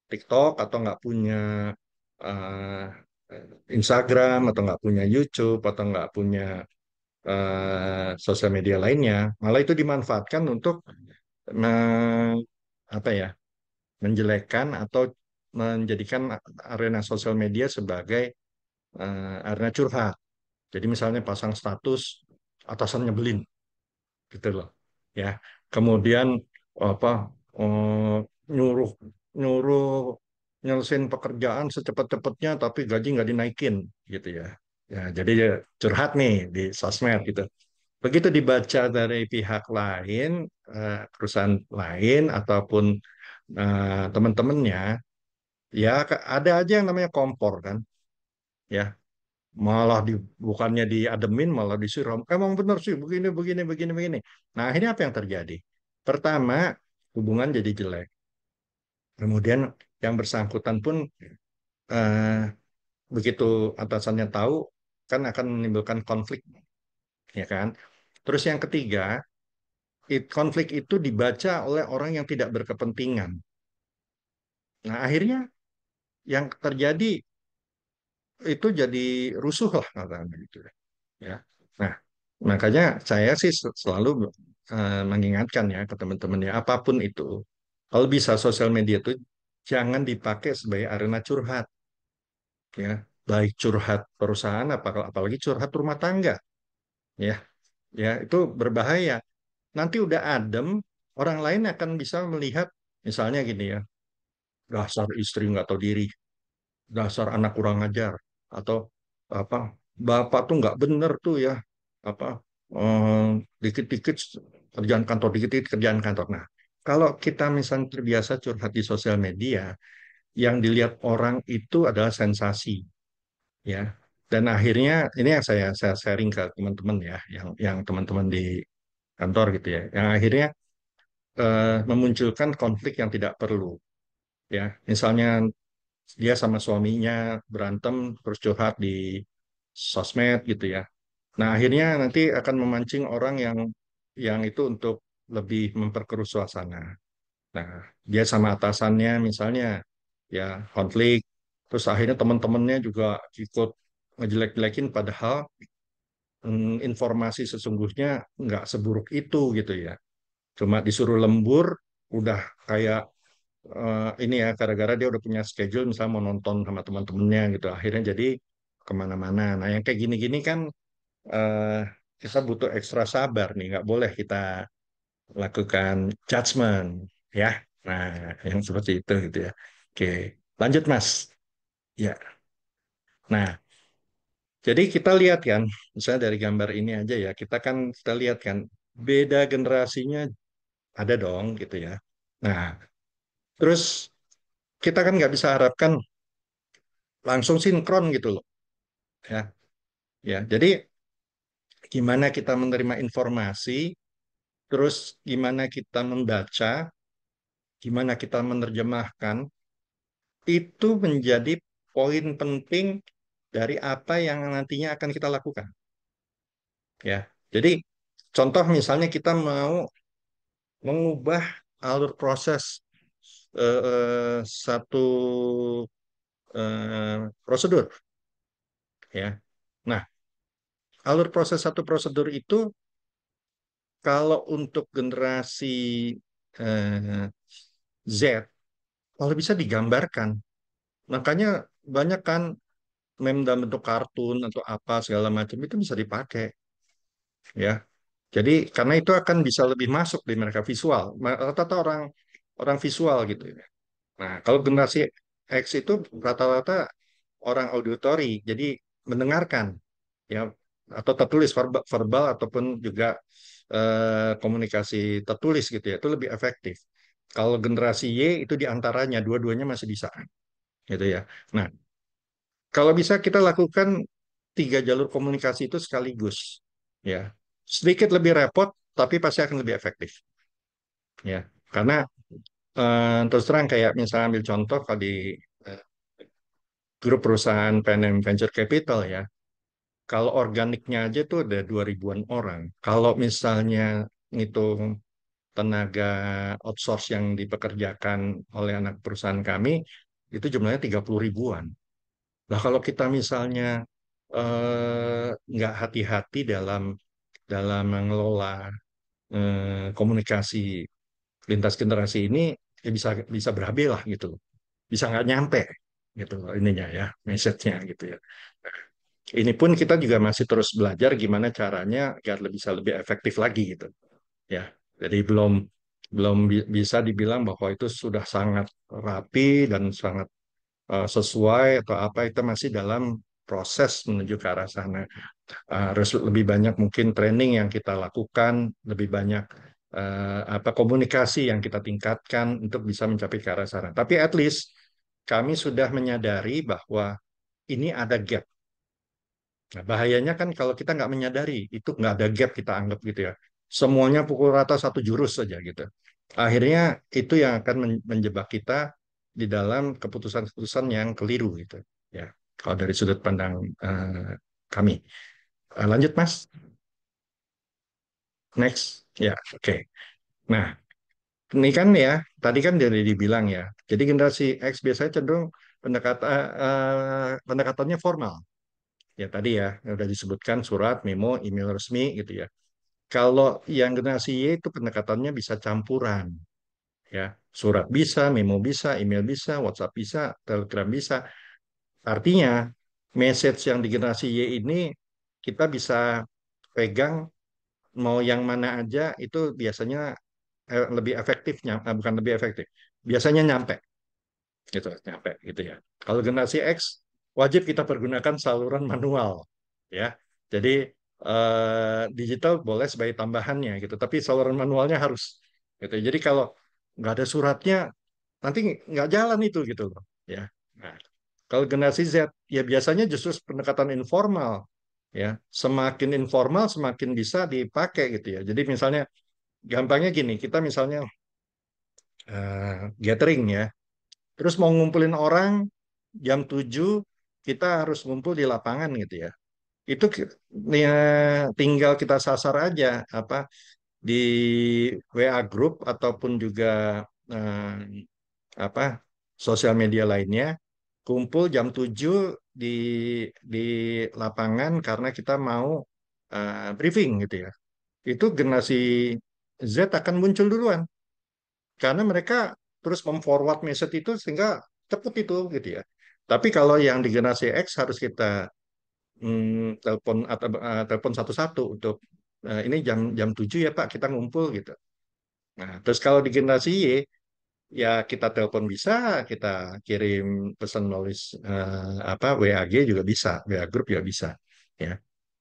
TikTok atau nggak punya Instagram atau nggak punya YouTube atau nggak punya sosial media lainnya, malah itu dimanfaatkan untuk me- apa ya, menjelekkan atau menjadikan arena sosial media sebagai arena curhat. Jadi misalnya pasang status atasan nyebelin gitu loh, ya. Kemudian apa, eh, nyuruh nyuruh nyelesain pekerjaan secepat-cepatnya tapi gaji nggak dinaikin gitu ya. Ya, jadi ya curhat nih di sosmed gitu. Begitu dibaca dari pihak lain, perusahaan lain ataupun teman-temannya, ya ada aja yang namanya kompor kan, ya. Malah bukannya diademin, malah disiram. Emang benar sih begini, begini, begini, begini. Nah, akhirnya apa yang terjadi? Pertama, hubungan jadi jelek. Kemudian yang bersangkutan pun eh, begitu atasannya tahu, kan akan menimbulkan konflik, ya kan? Terus yang ketiga, konflik itu dibaca oleh orang yang tidak berkepentingan. Nah, akhirnya yang terjadi itu jadi rusuh lah katanya gitu ya. Nah, makanya saya sih selalu mengingatkan ya ke teman-teman ya, apapun itu, kalau bisa sosial media itu jangan dipakai sebagai arena curhat ya, baik curhat perusahaan apalagi curhat rumah tangga ya. Ya, itu berbahaya. Nanti udah adem, orang lain akan bisa melihat misalnya gini ya, dasar istri nggak tahu diri, dasar anak kurang ajar, atau apa, bapak tuh nggak bener tuh ya, apa, dikit-dikit kerjaan kantor, dikit-dikit kerjaan kantor. Nah, kalau kita misalnya terbiasa curhat di sosial media, yang dilihat orang itu adalah sensasi, ya. Dan akhirnya ini yang saya sharing ke teman-teman ya, yang teman-teman di kantor gitu ya, yang akhirnya memunculkan konflik yang tidak perlu, ya. Misalnya dia sama suaminya berantem terus curhat di sosmed gitu ya. Nah, akhirnya nanti akan memancing orang yang itu untuk lebih memperkeruh suasana. Nah, dia sama atasannya misalnya ya konflik, terus akhirnya teman-temannya juga ikut ngejelek-jelekin padahal informasi sesungguhnya nggak seburuk itu gitu ya. Cuma disuruh lembur, udah kayak ini ya, gara-gara dia udah punya schedule misalnya mau nonton sama teman-temannya gitu, akhirnya jadi kemana-mana. Nah, yang kayak gini-gini kan eh, kita butuh ekstra sabar nih, nggak boleh kita lakukan judgement ya. Nah, yang seperti itu gitu ya. Oke, lanjut Mas. Ya, nah, jadi kita lihat kan, misalnya dari gambar ini aja ya, kita lihat kan beda generasinya ada dong gitu ya. Nah, terus kita kan nggak bisa harapkan langsung sinkron gitu loh ya. Ya, jadi gimana kita menerima informasi, terus gimana kita membaca, gimana kita menerjemahkan, itu menjadi poin penting dari apa yang nantinya akan kita lakukan. Ya, jadi contoh misalnya kita mau mengubah alur proses satu prosedur, ya. Nah, alur proses satu prosedur itu kalau untuk generasi eh, Z, kalau bisa digambarkan. Makanya banyak kan meme dalam bentuk kartun atau apa segala macam itu bisa dipakai ya. Jadi karena itu akan bisa lebih masuk di mereka visual. Rata-rata orang orang visual gitu ya. Nah, kalau generasi X itu rata-rata orang auditory, jadi mendengarkan ya, atau tertulis verbal, verbal ataupun juga komunikasi tertulis gitu ya. Itu lebih efektif. Kalau generasi Y itu diantaranya dua-duanya masih bisa gitu ya. Nah, kalau bisa kita lakukan tiga jalur komunikasi itu sekaligus, ya. Sedikit lebih repot, tapi pasti akan lebih efektif, ya. Karena terus terang kayak misalnya ambil contoh kalau di eh, grup perusahaan PNM Venture Capital ya, kalau organiknya aja tuh ada 2 ribuan orang. Kalau misalnya ngitung tenaga outsource yang dipekerjakan oleh anak perusahaan kami, itu jumlahnya 30 ribuan. Nah, kalau kita misalnya nggak hati-hati dalam mengelola komunikasi lintas generasi ini, ya bisa bisa berabe lah gitu, bisa nggak nyampe gitu loh ininya ya, message-nya gitu ya. Ini pun kita juga masih terus belajar gimana caranya agar bisa lebih efektif lagi gitu ya. Jadi belum belum bisa dibilang bahwa itu sudah sangat rapi dan sangat sesuai atau apa, itu masih dalam proses menuju ke arah sana. Harus lebih banyak mungkin training yang kita lakukan, lebih banyak apa komunikasi yang kita tingkatkan untuk bisa mencapai ke arah sana. Tapi at least kami sudah menyadari bahwa ini ada gap. Nah, bahayanya kan kalau kita nggak menyadari, itu nggak ada gap kita anggap gitu ya. Semuanya pukul rata satu jurus saja gitu. Akhirnya itu yang akan menjebak kita di dalam keputusan-keputusan yang keliru gitu. Ya, kalau dari sudut pandang kami. Lanjut Mas, next. Ya, oke. Nah, ini kan ya, tadi kan dari dibilang ya. Jadi generasi X biasanya cenderung pendekatannya formal. Ya tadi ya, yang udah disebutkan surat, memo, email resmi gitu ya. Kalau yang generasi Y itu pendekatannya bisa campuran, ya. Surat bisa, memo bisa, email bisa, WhatsApp bisa, Telegram bisa. Artinya, message yang di generasi Y ini kita bisa pegang mau yang mana aja itu biasanya lebih efektifnya, bukan lebih efektif, biasanya nyampe gitu, nyampe gitu ya. Kalau generasi X wajib kita pergunakan saluran manual, ya. Jadi digital boleh sebagai tambahannya gitu, tapi saluran manualnya harus gitu. Jadi kalau nggak ada suratnya nanti nggak jalan itu gitu loh, ya. Nah, kalau generasi Z ya biasanya justru pendekatan informal, ya. Semakin informal semakin bisa dipakai gitu ya. Jadi misalnya gampangnya gini, kita misalnya gathering ya. Terus mau ngumpulin orang jam 7 kita harus ngumpul di lapangan gitu ya. Itu ya, tinggal kita sasar aja apa di WA group ataupun juga apa sosial media lainnya, kumpul jam 7 di di lapangan karena kita mau briefing gitu ya. Itu generasi Z akan muncul duluan karena mereka terus memforward message itu sehingga cepet itu gitu ya. Tapi kalau yang di generasi X harus kita telepon atau telepon satu-satu untuk ini jam 7 ya Pak kita ngumpul gitu. Nah, terus kalau di generasi Y ya kita telepon bisa, kita kirim pesan melalui apa WAG juga bisa, WA grup juga bisa ya.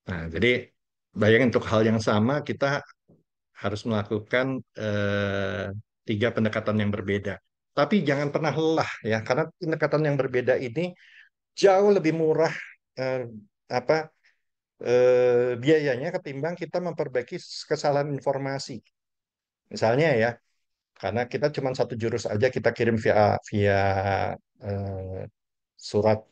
Nah, jadi bayangin untuk hal yang sama kita harus melakukan tiga pendekatan yang berbeda. Tapi jangan pernah lelah ya, karena pendekatan yang berbeda ini jauh lebih murah eh, apa biayanya ketimbang kita memperbaiki kesalahan informasi. Misalnya ya, karena kita cuma satu jurus aja kita kirim via via eh, surat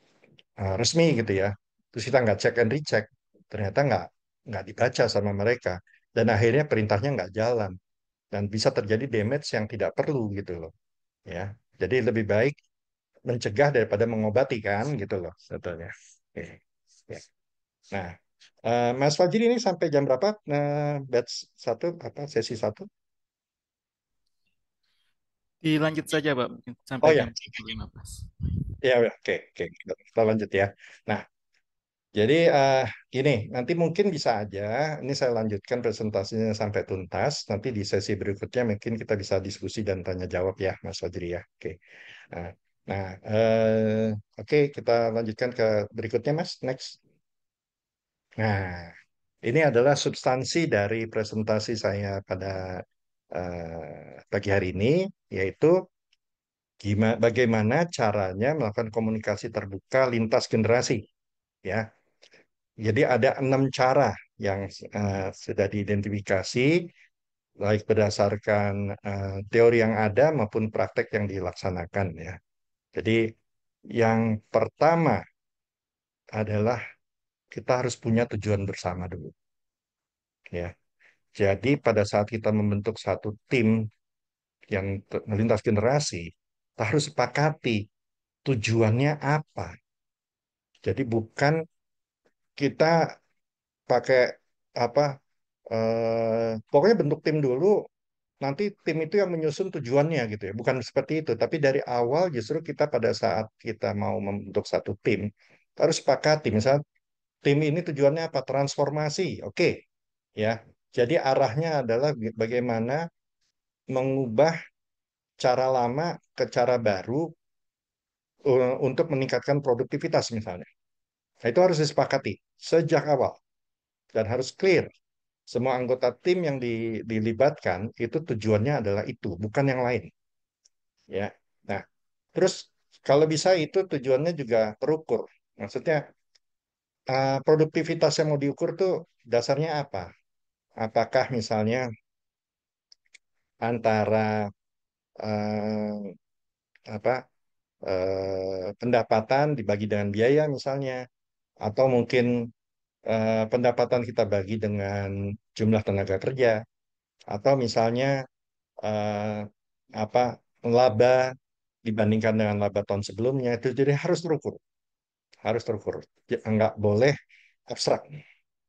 resmi gitu ya. Terus kita nggak cek and recheck, ternyata nggak dibaca sama mereka dan akhirnya perintahnya nggak jalan dan bisa terjadi damage yang tidak perlu gitu loh ya. Jadi lebih baik mencegah daripada mengobati kan gitu loh sebetulnya. Oke. Ya. Nah, Mas Fajri ini sampai jam berapa batch satu apa sesi satu? Dilanjut saja, Pak, mungkin sampai Oh ya, jam 15. ya ya, oke oke kita lanjut ya. Nah, jadi gini, nanti mungkin bisa aja ini saya lanjutkan presentasinya sampai tuntas. Nanti di sesi berikutnya mungkin kita bisa diskusi dan tanya jawab ya, Mas Fajri ya. Oke. Nah, nah, oke kita lanjutkan ke berikutnya, Mas. Next. Nah, ini adalah substansi dari presentasi saya pada pagi hari ini, yaitu bagaimana caranya melakukan komunikasi terbuka lintas generasi. Ya, jadi ada 6 cara yang sudah diidentifikasi, baik berdasarkan teori yang ada maupun praktek yang dilaksanakan. Ya, jadi yang pertama adalah kita harus punya tujuan bersama dulu. Ya, jadi pada saat kita membentuk satu tim yang lintas generasi, kita harus sepakati tujuannya apa. Jadi bukan kita pakai apa, pokoknya bentuk tim dulu, nanti tim itu yang menyusun tujuannya gitu ya. Bukan seperti itu, tapi dari awal justru kita pada saat kita mau membentuk satu tim harus sepakati, misalnya tim ini tujuannya apa? Transformasi. Oke, ya. Jadi arahnya adalah bagaimana mengubah cara lama ke cara baru untuk meningkatkan produktivitas misalnya. Nah, itu harus disepakati sejak awal dan harus clear. Semua anggota tim yang dilibatkan itu tujuannya adalah itu, bukan yang lain. Ya. Nah, terus kalau bisa itu tujuannya juga terukur. Maksudnya produktivitas yang mau diukur tuh dasarnya apa? Apakah misalnya antara eh, apa pendapatan dibagi dengan biaya misalnya, atau mungkin pendapatan kita bagi dengan jumlah tenaga kerja, atau misalnya eh, apa laba dibandingkan dengan laba tahun sebelumnya, itu jadi harus terukur, nggak boleh abstrak,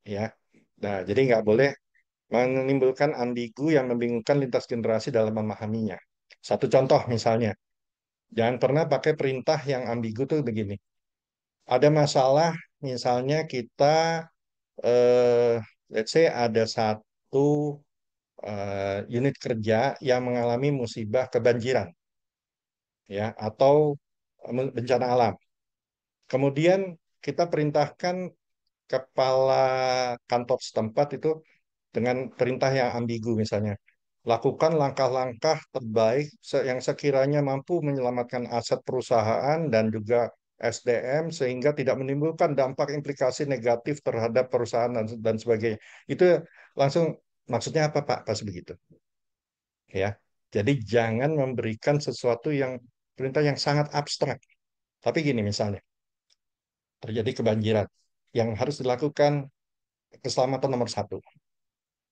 ya. Nah, jadi nggak boleh menimbulkan ambigu yang membingungkan lintas generasi dalam memahaminya. Satu contoh misalnya, jangan pernah pakai perintah yang ambigu tuh begini. Ada masalah, misalnya kita, eh, let's say ada satu unit kerja yang mengalami musibah kebanjiran, ya, atau bencana alam. Kemudian kita perintahkan kepala kantor setempat itu dengan perintah yang ambigu misalnya. Lakukan langkah-langkah terbaik yang sekiranya mampu menyelamatkan aset perusahaan dan juga SDM sehingga tidak menimbulkan dampak implikasi negatif terhadap perusahaan dan sebagainya. Itu langsung maksudnya apa Pak pas begitu? Ya. Jadi jangan memberikan sesuatu yang perintah yang sangat abstrak. Tapi gini misalnya, terjadi kebanjiran yang harus dilakukan keselamatan nomor satu.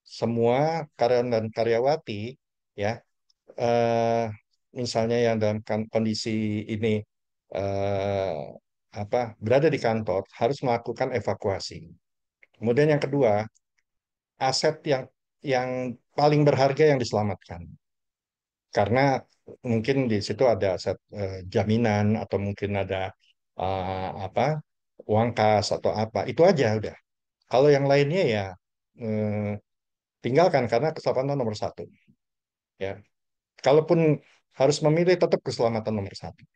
Semua karyawan dan karyawati, ya, eh, misalnya yang dalam kondisi ini eh, apa berada di kantor harus melakukan evakuasi. Kemudian yang kedua, aset yang paling berharga yang diselamatkan. Karena mungkin di situ ada aset jaminan atau mungkin ada apa uang kas atau apa. Itu aja udah. Kalau yang lainnya ya eh, tinggalkan karena keselamatan nomor satu. Ya, kalaupun harus memilih tetap keselamatan nomor satu.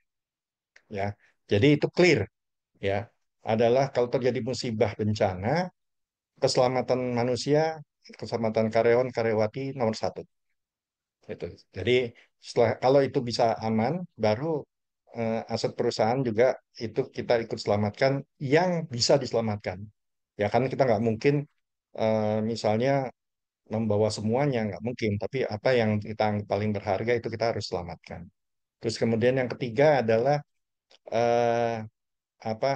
Ya, jadi itu clear. Ya, adalah kalau terjadi musibah bencana, keselamatan manusia, keselamatan karyawan karyawati nomor satu. Itu. Jadi setelah kalau itu bisa aman, baru aset perusahaan juga itu kita ikut selamatkan yang bisa diselamatkan. Ya kan kita nggak mungkin misalnya membawa semuanya nggak mungkin, tapi apa yang kita anggap paling berharga itu kita harus selamatkan. Terus kemudian yang ketiga adalah eh, apa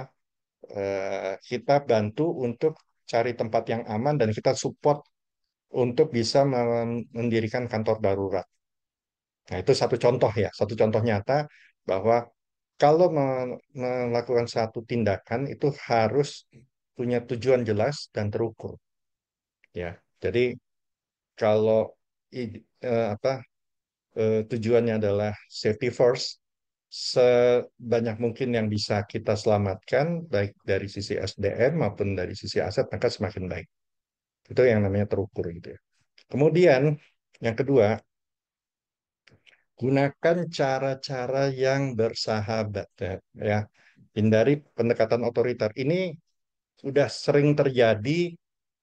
kita bantu untuk cari tempat yang aman dan kita support untuk bisa mendirikan kantor darurat. Nah, itu satu contoh ya, satu contoh nyata bahwa kalau melakukan satu tindakan itu harus punya tujuan jelas dan terukur. Ya, jadi kalau apa tujuannya adalah safety first, sebanyak mungkin yang bisa kita selamatkan, baik dari sisi SDM maupun dari sisi aset, maka semakin baik. Itu yang namanya terukur gitu ya. Kemudian yang kedua, gunakan cara-cara yang bersahabat ya. Ya. Hindari pendekatan otoriter. Ini sudah sering terjadi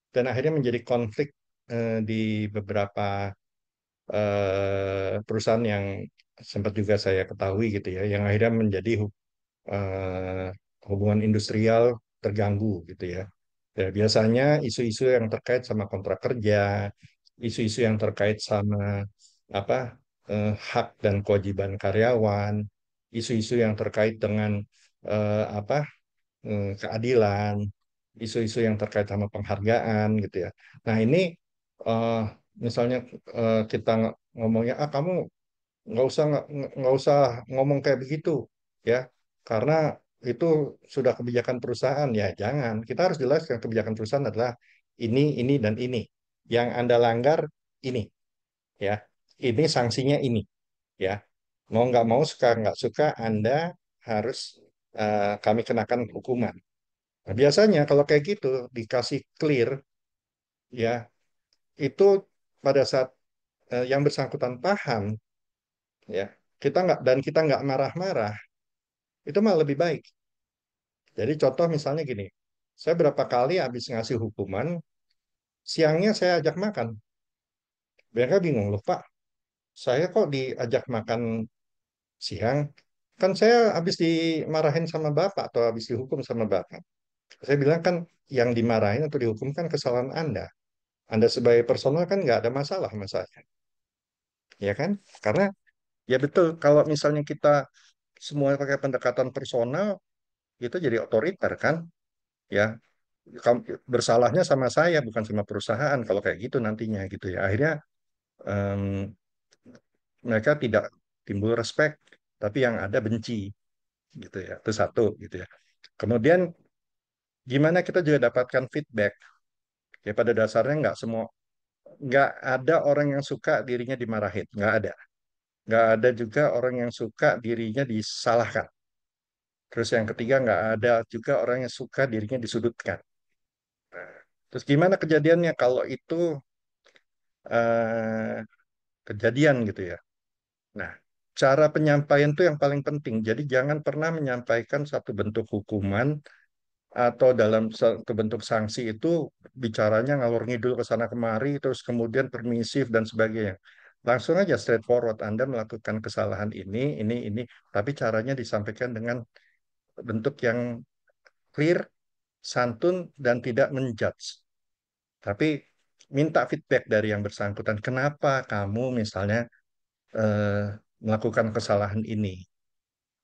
dan akhirnya menjadi konflik di beberapa perusahaan yang sempat juga saya ketahui gitu ya, yang akhirnya menjadi eh, hubungan industrial terganggu gitu ya. Ya, biasanya isu-isu yang terkait sama kontrak kerja, isu-isu yang terkait sama apa hak dan kewajiban karyawan, isu-isu yang terkait dengan apa keadilan, isu-isu yang terkait sama penghargaan gitu ya. Nah ini eh, misalnya kita ngomongnya kamu nggak usah ngomong kayak begitu ya karena itu sudah kebijakan perusahaan. Ya jangan, kita harus jelaskan kebijakan perusahaan adalah ini dan ini. Yang Anda langgar ini, ya. Ini sanksinya ini, ya. Mau nggak mau, suka nggak suka, Anda harus kami kenakan hukuman. Nah, biasanya kalau kayak gitu dikasih clear, ya, itu pada saat yang bersangkutan paham, ya, kita nggak marah-marah, itu malah lebih baik. Jadi contoh misalnya gini, saya berapa kali habis ngasih hukuman, siangnya saya ajak makan. Mereka bingung, loh Pak, saya kok diajak makan siang? Kan saya habis dimarahin sama Bapak atau habis dihukum sama Bapak. Saya bilang kan yang dimarahin atau dihukum kan kesalahan Anda. Anda sebagai personal kan nggak ada masalah sama saya. Ya kan? Karena ya betul, kalau misalnya kita semua pakai pendekatan personal, itu jadi otoriter kan? Ya, bersalahnya sama saya bukan sama perusahaan kalau kayak gitu nantinya gitu ya. Akhirnya em, mereka tidak timbul respect, tapi yang ada benci gitu ya. Itu satu gitu ya. Kemudian gimana kita juga dapatkan feedback? Ya pada dasarnya nggak ada orang yang suka dirinya dimarahin, nggak ada. Nggak ada juga orang yang suka dirinya disalahkan. Terus yang ketiga, nggak ada juga orang yang suka dirinya disudutkan. Nah, terus gimana kejadiannya kalau itu eh, kejadian gitu ya? Nah, cara penyampaian itu yang paling penting. Jadi jangan pernah menyampaikan satu bentuk hukuman atau dalam satu bentuk sanksi itu bicaranya ngalor ngidul ke sana kemari, terus kemudian permisif dan sebagainya. Langsung aja straightforward, Anda melakukan kesalahan ini, tapi caranya disampaikan dengan bentuk yang clear, santun, dan tidak menjudge. Tapi minta feedback dari yang bersangkutan. Kenapa kamu misalnya eh, melakukan kesalahan ini?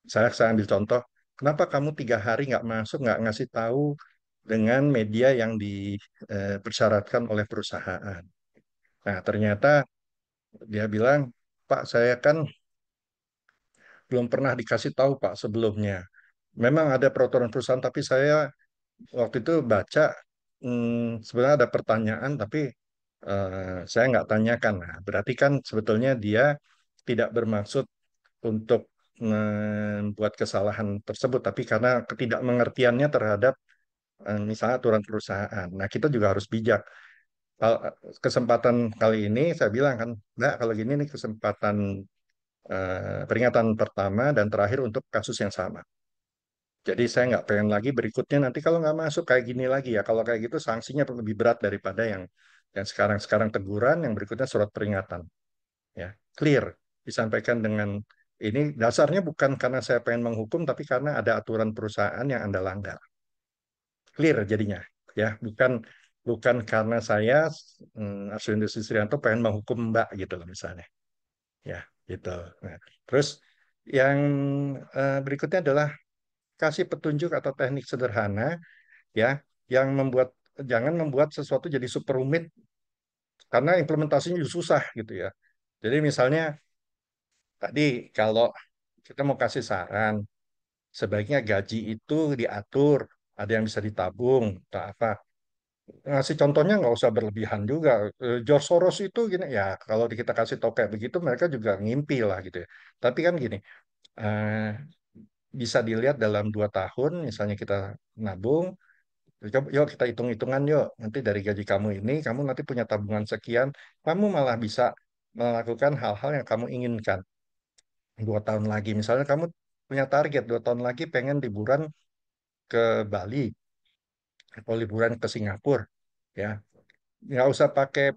Saya ambil contoh, kenapa kamu 3 hari nggak masuk, nggak ngasih tahu dengan media yang dipersyaratkan oleh perusahaan. Nah, ternyata dia bilang, Pak, saya kan belum pernah dikasih tahu, Pak, sebelumnya. Memang ada peraturan perusahaan, tapi saya waktu itu baca, sebenarnya ada pertanyaan, tapi saya nggak tanyakan. Nah, berarti kan sebetulnya dia tidak bermaksud untuk membuat kesalahan tersebut, tapi karena ketidakmengertiannya terhadap misalnya aturan perusahaan. Nah, kita juga harus bijak. Kalau kesempatan kali ini saya bilang kan, enggak, kalau gini nih kesempatan peringatan pertama dan terakhir untuk kasus yang sama. Jadi saya nggak pengen lagi berikutnya nanti kalau nggak masuk kayak gini lagi ya. Kalau kayak gitu sanksinya lebih berat daripada yang sekarang teguran, yang berikutnya surat peringatan. Ya, clear disampaikan dengan ini dasarnya bukan karena saya pengen menghukum, tapi karena ada aturan perusahaan yang Anda langgar. Clear jadinya, ya, bukan bukan karena saya Arswendo Sisrianto pengen menghukum Mbak gitu loh misalnya, ya, gitu. Nah, terus yang berikutnya adalah kasih petunjuk atau teknik sederhana, ya, yang jangan membuat sesuatu jadi super rumit karena implementasinya juga susah gitu ya. Jadi misalnya tadi kalau kita mau kasih saran, sebaiknya gaji itu diatur, ada yang bisa ditabung, atau apa. Ngasih contohnya nggak usah berlebihan juga. George Soros itu gini, ya kalau kita kasih tahu kayak begitu, mereka juga ngimpi lah gitu ya. Tapi kan gini, eh, bisa dilihat dalam 2 tahun, misalnya kita nabung, yuk kita hitung-hitungan yuk, nanti dari gaji kamu ini, kamu nanti punya tabungan sekian, kamu malah bisa melakukan hal-hal yang kamu inginkan. 2 tahun lagi, misalnya kamu punya target 2 tahun lagi pengen liburan ke Bali atau liburan ke Singapura, ya nggak usah pakai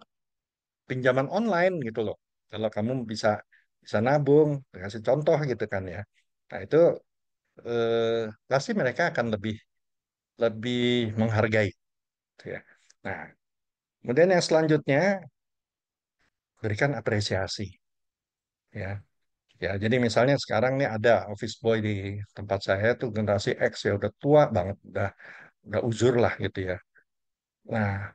pinjaman online gitu loh. Kalau kamu bisa bisa nabung, kasih contoh gitu kan ya. Nah itu pasti mereka akan lebih lebih menghargai, gitu ya. Nah, kemudian yang selanjutnya berikan apresiasi, ya. Ya, jadi misalnya sekarang nih ada office boy di tempat saya tuh generasi X ya udah tua banget, udah uzur lah gitu ya. Nah,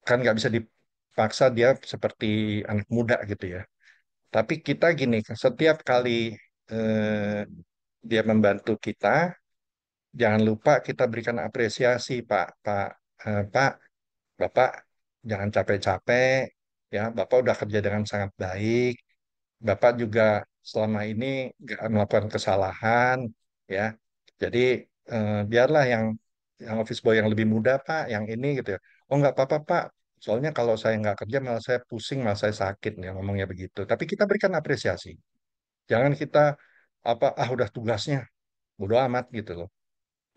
kan nggak bisa dipaksa dia seperti anak muda gitu ya. Tapi kita gini, setiap kali dia membantu kita, jangan lupa kita berikan apresiasi, Pak, Bapak jangan capek-capek, ya, Bapak udah kerja dengan sangat baik, Bapak juga selama ini nggak melakukan kesalahan, ya. Jadi biarlah yang office boy yang lebih muda Pak, yang ini gitu ya. Oh nggak apa-apa Pak, soalnya kalau saya nggak kerja malah saya pusing, malah saya sakit ya ngomongnya begitu. Tapi kita berikan apresiasi. Jangan kita udah tugasnya, bodo amat gitu loh,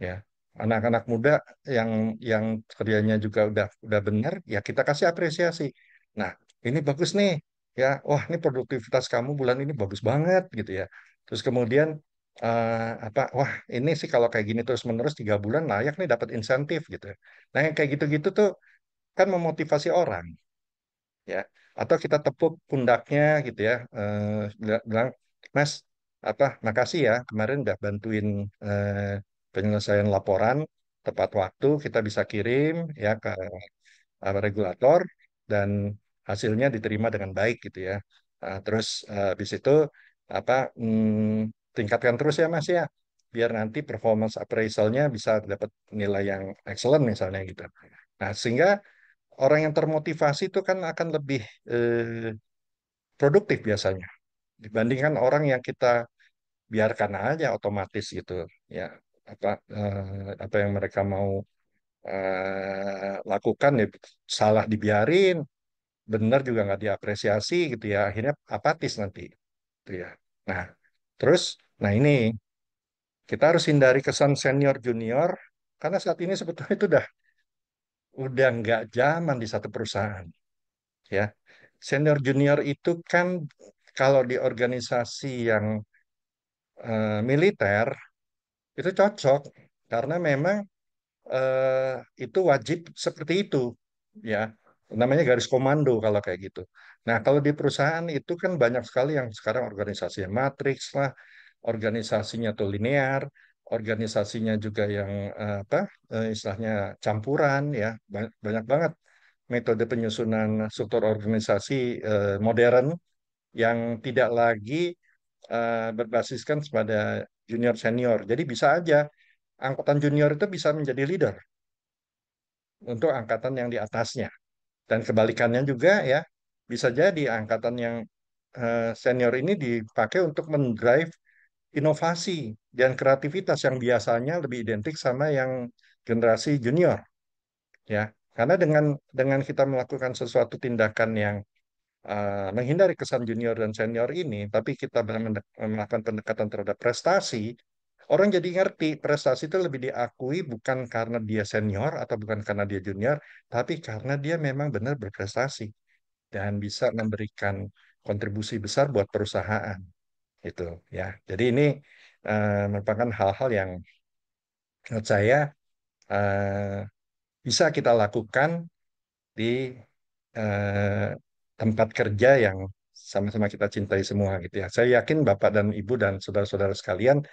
ya. Anak-anak muda yang yang kerjanya juga udah benar, ya kita kasih apresiasi. Nah, ini bagus nih, ya. Wah, ini produktivitas kamu bulan ini bagus banget gitu ya. Terus kemudian wah, ini sih kalau kayak gini terus menerus 3 bulan layak nih dapat insentif gitu ya. Nah, yang kayak gitu-gitu tuh kan memotivasi orang, ya. Atau kita tepuk pundaknya gitu ya, bilang, Mas, makasih ya kemarin udah bantuin penyelesaian laporan tepat waktu, kita bisa kirim ya ke regulator dan hasilnya diterima dengan baik gitu ya. Terus habis itu tingkatkan terus ya Mas ya, biar nanti performance appraisalnya bisa dapat nilai yang excellent misalnya gitu. Nah, sehingga orang yang termotivasi itu kan akan lebih produktif biasanya dibandingkan orang yang kita biarkan aja otomatis gitu ya, apa yang mereka mau lakukan ya salah dibiarin, benar juga nggak diapresiasi gitu ya, akhirnya apatis nanti gitu ya. Nah, terus nah ini kita harus hindari kesan senior junior karena saat ini sebetulnya itu udah nggak zaman di satu perusahaan, ya. Senior junior itu kan kalau di organisasi yang militer itu cocok karena memang itu wajib seperti itu, ya. Namanya garis komando kalau kayak gitu. Nah, kalau di perusahaan itu kan banyak sekali yang sekarang organisasinya matriks lah, organisasinya tuh linear, organisasinya juga yang istilahnya campuran, ya. Banyak banget metode penyusunan struktur organisasi modern yang tidak lagi berbasiskan pada junior senior. Jadi bisa aja angkatan junior itu bisa menjadi leader untuk angkatan yang di atasnya. Dan kebalikannya juga ya, bisa jadi angkatan yang senior ini dipakai untuk mendrive inovasi dan kreativitas yang biasanya lebih identik sama yang generasi junior, ya. Karena dengan kita melakukan sesuatu tindakan yang menghindari kesan junior dan senior ini, tapi kita melakukan pendekatan terhadap prestasi, orang jadi ngerti prestasi itu lebih diakui bukan karena dia senior atau bukan karena dia junior, tapi karena dia memang benar berprestasi dan bisa memberikan kontribusi besar buat perusahaan itu, ya. Jadi ini merupakan hal-hal yang menurut saya eh, bisa kita lakukan di eh, tempat kerja yang sama-sama kita cintai semua gitu ya. Saya yakin Bapak dan Ibu dan saudara-saudara sekalian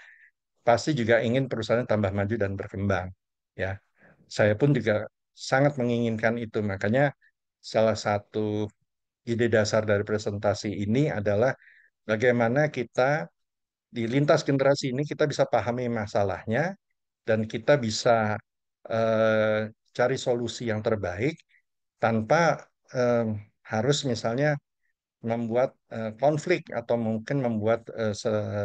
pasti juga ingin perusahaan tambah maju dan berkembang, ya. Saya pun juga sangat menginginkan itu. Makanya salah satu ide dasar dari presentasi ini adalah bagaimana kita di lintas generasi ini kita bisa pahami masalahnya dan kita bisa cari solusi yang terbaik tanpa eh, harus misalnya membuat konflik atau mungkin membuat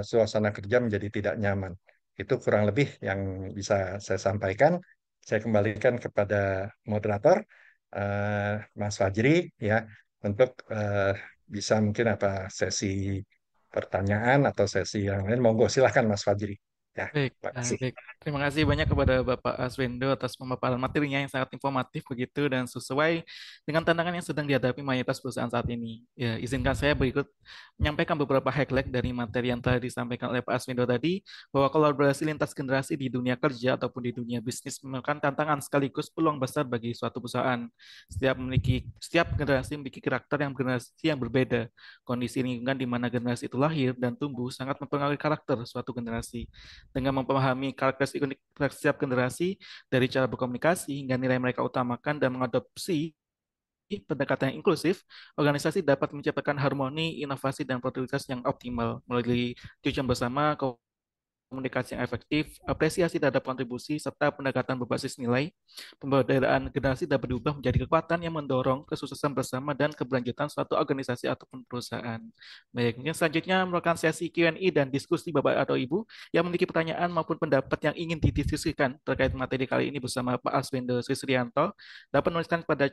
suasana kerja menjadi tidak nyaman. Itu kurang lebih yang bisa saya sampaikan. Saya kembalikan kepada moderator, Mas Fajri, ya, untuk bisa mungkin sesi pertanyaan atau sesi yang lain. Monggo silahkan Mas Fajri. Ya, Baik, terima kasih. baik. Terima kasih banyak kepada Bapak Aswendo atas pemaparan materinya yang sangat informatif begitu dan sesuai dengan tantangan yang sedang dihadapi mayoritas perusahaan saat ini. Ya, izinkan saya berikut menyampaikan beberapa highlight dari materi yang telah disampaikan oleh Pak Aswendo tadi, bahwa kolaborasi lintas generasi di dunia kerja ataupun di dunia bisnis merupakan tantangan sekaligus peluang besar bagi suatu perusahaan. Setiap generasi memiliki karakter yang generasi yang berbeda. Kondisi lingkungan di mana generasi itu lahir dan tumbuh sangat mempengaruhi karakter suatu generasi. Dengan memahami karakteristik unik setiap generasi dari cara berkomunikasi hingga nilai mereka utamakan dan mengadopsi pendekatan yang inklusif, organisasi dapat menciptakan harmoni, inovasi, dan produktivitas yang optimal melalui tujuan bersama, komunikasi yang efektif, apresiasi terhadap kontribusi, serta pendekatan berbasis nilai, pemberdayaan generasi dapat diubah menjadi kekuatan yang mendorong kesuksesan bersama dan keberlanjutan suatu organisasi ataupun perusahaan. Baik, mungkin selanjutnya merupakan sesi Q&A dan diskusi Bapak atau Ibu yang memiliki pertanyaan maupun pendapat yang ingin didiskusikan terkait materi kali ini bersama Pak Aswendo Srisrianto, dapat menuliskan pada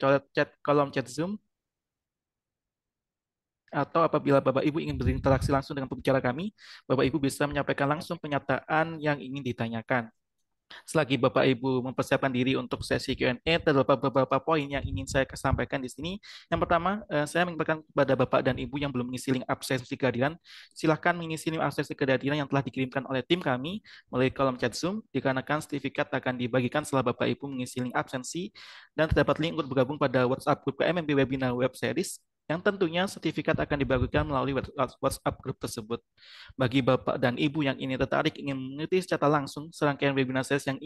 kolom chat Zoom atau apabila Bapak Ibu ingin berinteraksi langsung dengan pembicara kami, Bapak Ibu bisa menyampaikan langsung pernyataan yang ingin ditanyakan. Selagi Bapak Ibu mempersiapkan diri untuk sesi Q&A, terdapat beberapa poin yang ingin saya sampaikan di sini. Yang pertama, saya mengingatkan kepada Bapak dan Ibu yang belum mengisi link absensi kehadiran, silahkan mengisi link absensi kehadiran yang telah dikirimkan oleh tim kami melalui kolom chat Zoom, dikarenakan sertifikat akan dibagikan setelah Bapak Ibu mengisi link absensi, dan terdapat link untuk bergabung pada WhatsApp Group KMMB Webinar Web Series, yang tentunya sertifikat akan dibagikan melalui WhatsApp grup tersebut. Bagi Bapak dan Ibu yang ini tertarik ingin mengikuti secara langsung serangkaian webinar sales yang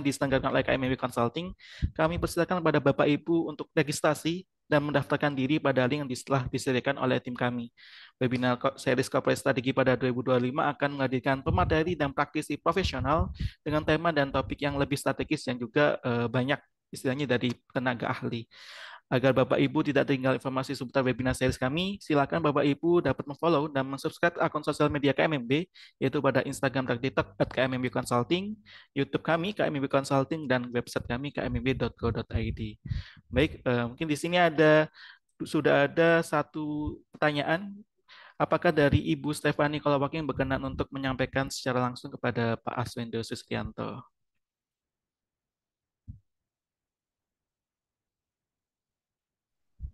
diselenggarakan oleh KMMB Consulting, kami persilakan kepada Bapak Ibu untuk registrasi dan mendaftarkan diri pada link yang telah disediakan oleh tim kami. Webinar series Corporate Strategy pada 2025 akan menghadirkan pemateri dan praktisi profesional dengan tema dan topik yang lebih strategis dan juga banyak istilahnya dari tenaga ahli. Agar Bapak Ibu tidak tinggal informasi seputar webinar series kami, silakan Bapak Ibu dapat memfollow dan mensubscribe akun sosial media KMMB, yaitu pada Instagram dan TikTok @KMMB Consulting, YouTube kami KMMB Consulting, dan website kami kmbb.co.id. Baik, mungkin di sini sudah ada satu pertanyaan. Apakah dari Ibu Stefani Kolowaking berkenan untuk menyampaikan secara langsung kepada Pak Aswendo Suskianto?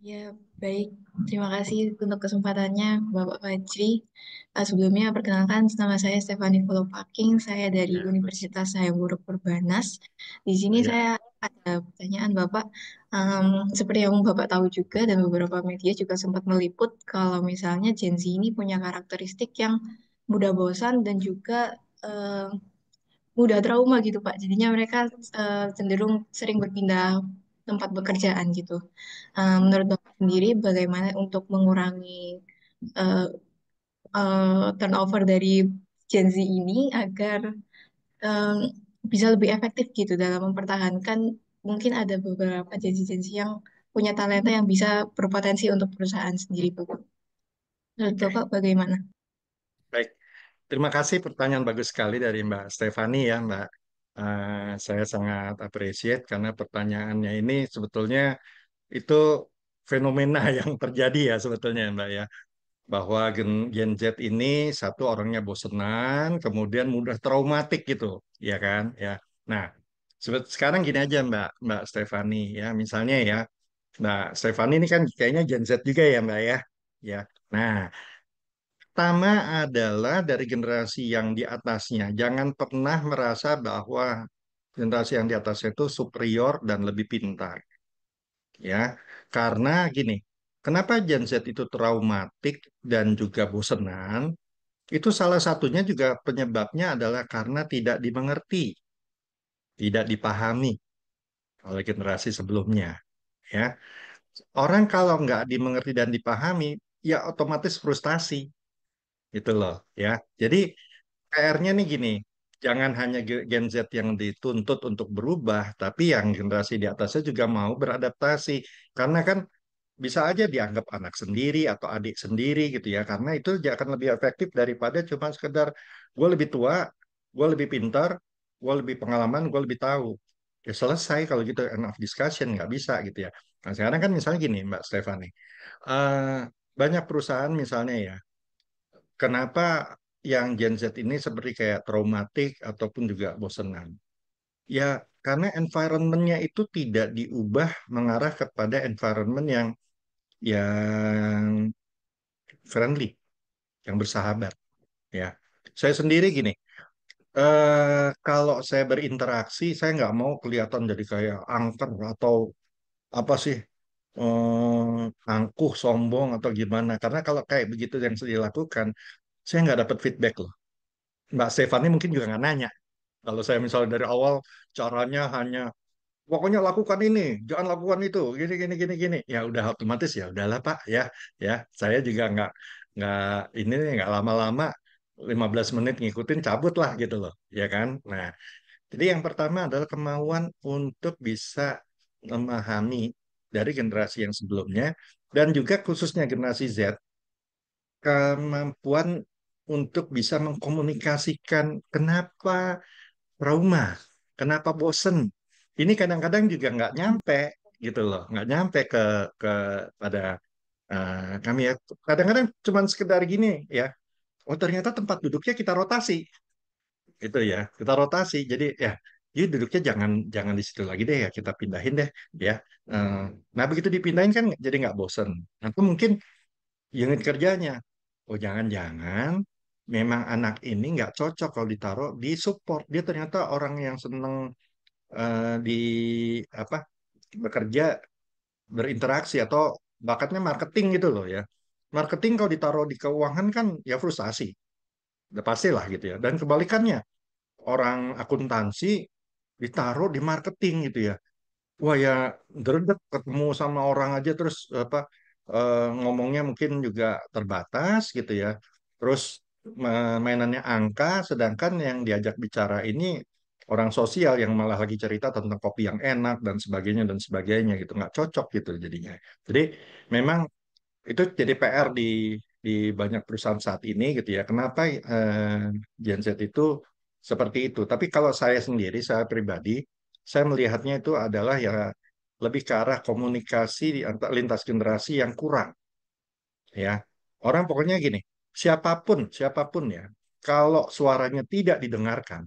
Ya, baik. Terima kasih untuk kesempatannya, Bapak Fajri. Sebelumnya, perkenalkan, nama saya Stefani Kolopaking. Saya dari Ya, Universitas Hayamuruk Perbanas. Di sini ya, saya ada pertanyaan, Bapak. Seperti yang Bapak tahu juga, dan beberapa media juga sempat meliput, kalau misalnya Gen Z ini punya karakteristik yang mudah bosan dan juga mudah trauma gitu, Pak. Jadinya mereka cenderung sering berpindah tempat pekerjaan gitu. Menurut Bapak sendiri, bagaimana untuk mengurangi uh, turnover dari Gen Z ini agar um, bisa lebih efektif gitu dalam mempertahankan, mungkin ada beberapa Gen Z yang punya talenta yang bisa berpotensi untuk perusahaan sendiri, Bapak. Menurut oke, Bapak bagaimana? baik. Terima kasih pertanyaan bagus sekali dari Mbak Stefani ya, Mbak. Saya sangat appreciate karena pertanyaannya ini sebetulnya itu fenomena yang terjadi ya sebetulnya Mbak ya. Bahwa Gen Z ini satu orangnya bosenan, kemudian mudah traumatik gitu, ya kan? Ya. Nah, sekarang gini aja Mbak Stefani ya, misalnya ya, Mbak Stefani ini kan kayaknya Gen Z juga ya Mbak ya. Ya. Nah, pertama adalah dari generasi yang di atasnya, jangan pernah merasa bahwa generasi yang di atasnya itu superior dan lebih pintar, ya. Karena gini, kenapa Gen Z itu traumatik dan juga bosenan? Itu salah satunya juga penyebabnya adalah karena tidak dimengerti, tidak dipahami oleh generasi sebelumnya. Ya, orang kalau nggak dimengerti dan dipahami, ya otomatis frustasi, gitu loh. Ya, jadi PR-nya nih gini, jangan hanya Gen Z yang dituntut untuk berubah, tapi yang generasi di atasnya juga mau beradaptasi. Karena kan bisa aja dianggap anak sendiri atau adik sendiri gitu ya, karena itu akan lebih efektif daripada cuma sekedar gue lebih tua, gue lebih pintar, gue lebih pengalaman, gue lebih tahu. Ya selesai kalau gitu, end of discussion, nggak bisa gitu ya. Nah sekarang kan misalnya gini Mbak Stefani, eh, banyak perusahaan misalnya ya, kenapa yang Gen Z ini seperti kayak traumatik ataupun juga bosenan? Ya karena environment-nya itu tidak diubah mengarah kepada environment yang friendly, yang bersahabat. Ya, saya sendiri gini, kalau saya berinteraksi, saya nggak mau kelihatan jadi kayak angker atau apa sih, angkuh, sombong atau gimana. Karena kalau kayak begitu yang saya lakukan, saya nggak dapat feedback loh. Mbak Stefani mungkin juga nggak nanya. Kalau saya misalnya dari awal caranya hanya pokoknya lakukan ini, jangan lakukan itu, gini gini gini gini. Ya udah otomatis ya udahlah Pak ya, ya. Saya juga nggak ini nggak lama-lama. 15 menit ngikutin cabut lah gitu loh, ya kan? Nah, jadi yang pertama adalah kemauan untuk bisa memahami dari generasi yang sebelumnya dan juga khususnya generasi Z, kemampuan untuk bisa mengkomunikasikan kenapa trauma, kenapa bosen. Ini kadang-kadang juga nggak nyampe gitu loh, nggak nyampe ke pada kami ya. Kadang-kadang cuma sekedar gini ya. Oh ternyata tempat duduknya kita rotasi, itu ya, kita rotasi. Jadi ya, jadi duduknya jangan jangan di situ lagi deh ya, kita pindahin deh ya. Eh, nah begitu dipindahin kan jadi nggak bosen. Atau mungkin unit kerjanya. Oh, jangan-jangan memang anak ini nggak cocok kalau ditaruh di support. Dia ternyata orang yang seneng di apa bekerja, berinteraksi atau bakatnya marketing gitu loh ya. Marketing kalau ditaruh di keuangan kan ya frustasi. Udah pasti lah gitu ya. Dan kebalikannya, orang akuntansi ditaruh di marketing gitu ya. Wah ya, greget ketemu sama orang aja terus ngomongnya mungkin juga terbatas gitu ya. Terus mainannya angka, sedangkan yang diajak bicara ini orang sosial yang malah lagi cerita tentang kopi yang enak dan sebagainya gitu, nggak cocok gitu jadinya. Jadi memang itu jadi PR di banyak perusahaan saat ini gitu ya. Kenapa Gen Z itu seperti itu? Tapi kalau saya sendiri, saya pribadi, saya melihatnya itu adalah ya lebih ke arah komunikasi di antar lintas generasi yang kurang ya. Orang pokoknya gini, siapapun siapapun ya, kalau suaranya tidak didengarkan,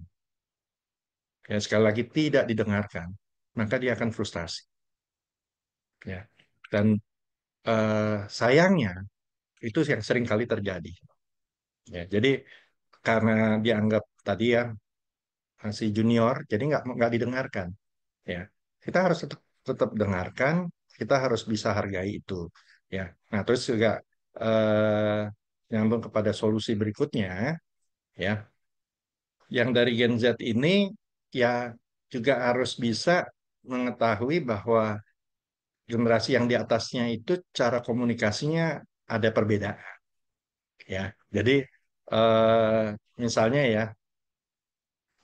ya sekali lagi tidak didengarkan, maka dia akan frustasi ya. Dan sayangnya itu yang sering kali terjadi. Ya, jadi karena dianggap tadi ya masih junior, jadi nggak didengarkan. Ya, kita harus tetap tetap dengarkan, kita harus bisa hargai itu. Ya, nah terus juga eh, nyambung kepada solusi berikutnya, ya, yang dari Gen Z ini ya juga harus bisa mengetahui bahwa generasi yang di atasnya itu cara komunikasinya ada perbedaan. Ya, jadi eh, misalnya ya.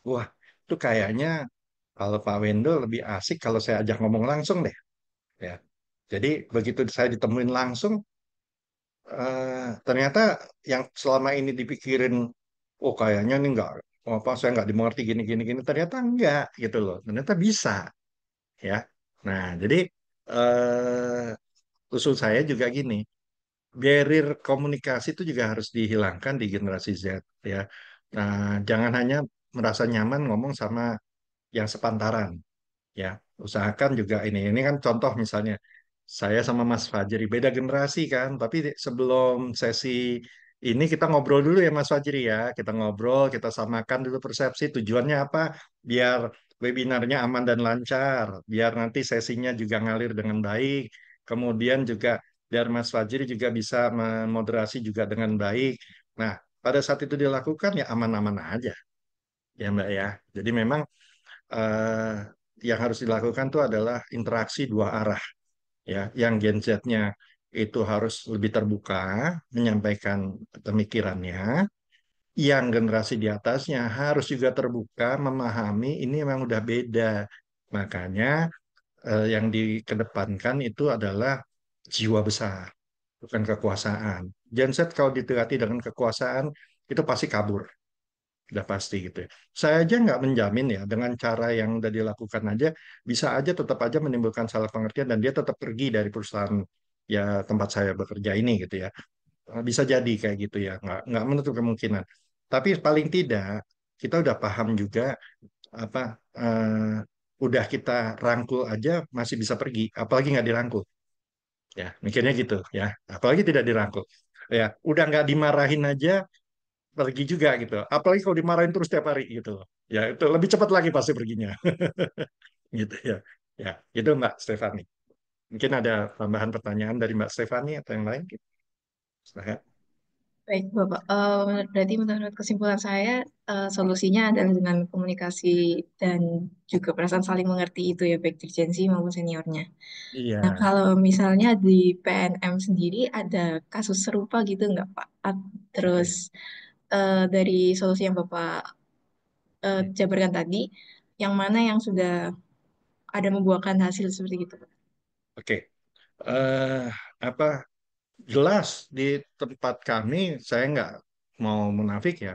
Wah, itu kayaknya kalau Pak Wendo lebih asik kalau saya ajak ngomong langsung deh, ya. Jadi begitu saya ditemuin langsung, ternyata yang selama ini dipikirin, oh kayaknya ini nggak, oh, apa saya nggak dimengerti gini gini gini, ternyata enggak gitu loh, ternyata bisa, ya. Nah, jadi usul saya juga gini, barrier komunikasi itu juga harus dihilangkan di generasi Z, ya. Nah, jangan hanya merasa nyaman ngomong sama yang sepantaran. Ya, usahakan juga ini kan contoh misalnya saya sama Mas Fajri beda generasi kan, tapi sebelum sesi ini kita ngobrol dulu ya Mas Fajri ya, kita ngobrol, kita samakan dulu persepsi tujuannya apa, biar webinarnya aman dan lancar, biar nanti sesinya juga ngalir dengan baik, kemudian juga biar Mas Fajri juga bisa memoderasi juga dengan baik. Nah, pada saat itu dilakukan ya aman-aman aja ya Mbak ya. Jadi memang eh, yang harus dilakukan itu adalah interaksi dua arah ya. Yang Gen Z-nya itu harus lebih terbuka menyampaikan pemikirannya. Yang generasi di atasnya harus juga terbuka memahami ini memang udah beda. Makanya yang dikedepankan itu adalah jiwa besar, bukan kekuasaan. Gen Z kalau ditekati dengan kekuasaan itu pasti kabur. Udah pasti gitu ya. Saya aja nggak menjamin ya dengan cara yang udah dilakukan aja bisa aja tetap aja menimbulkan salah pengertian dan dia tetap pergi dari perusahaan ya tempat saya bekerja ini gitu ya. Bisa jadi kayak gitu ya, nggak menutup kemungkinan. Tapi paling tidak kita udah paham juga apa udah kita rangkul aja masih bisa pergi, apalagi nggak dirangkul ya mikirnya gitu ya, apalagi tidak dirangkul ya udah nggak dimarahin aja pergi juga gitu. Apalagi kalau dimarahin terus tiap hari gitu loh. Ya itu lebih cepat lagi pasti perginya. Gitu ya. Ya, itu Mbak Stefani. Mungkin ada tambahan pertanyaan dari Mbak Stefani atau yang lain? Silakan. Baik, Bapak. Berarti menurut kesimpulan saya, solusinya adalah dengan komunikasi dan juga perasaan saling mengerti itu ya, baik dari Gen Z maupun seniornya. Nah, Iya. kalau misalnya di PNM sendiri ada kasus serupa gitu nggak, Pak? Terus Oke. dari solusi yang Bapak jabarkan tadi, yang mana yang sudah ada membuahkan hasil seperti itu, Pak? Oke. eh apa jelas di tempat kami, saya nggak mau munafik ya,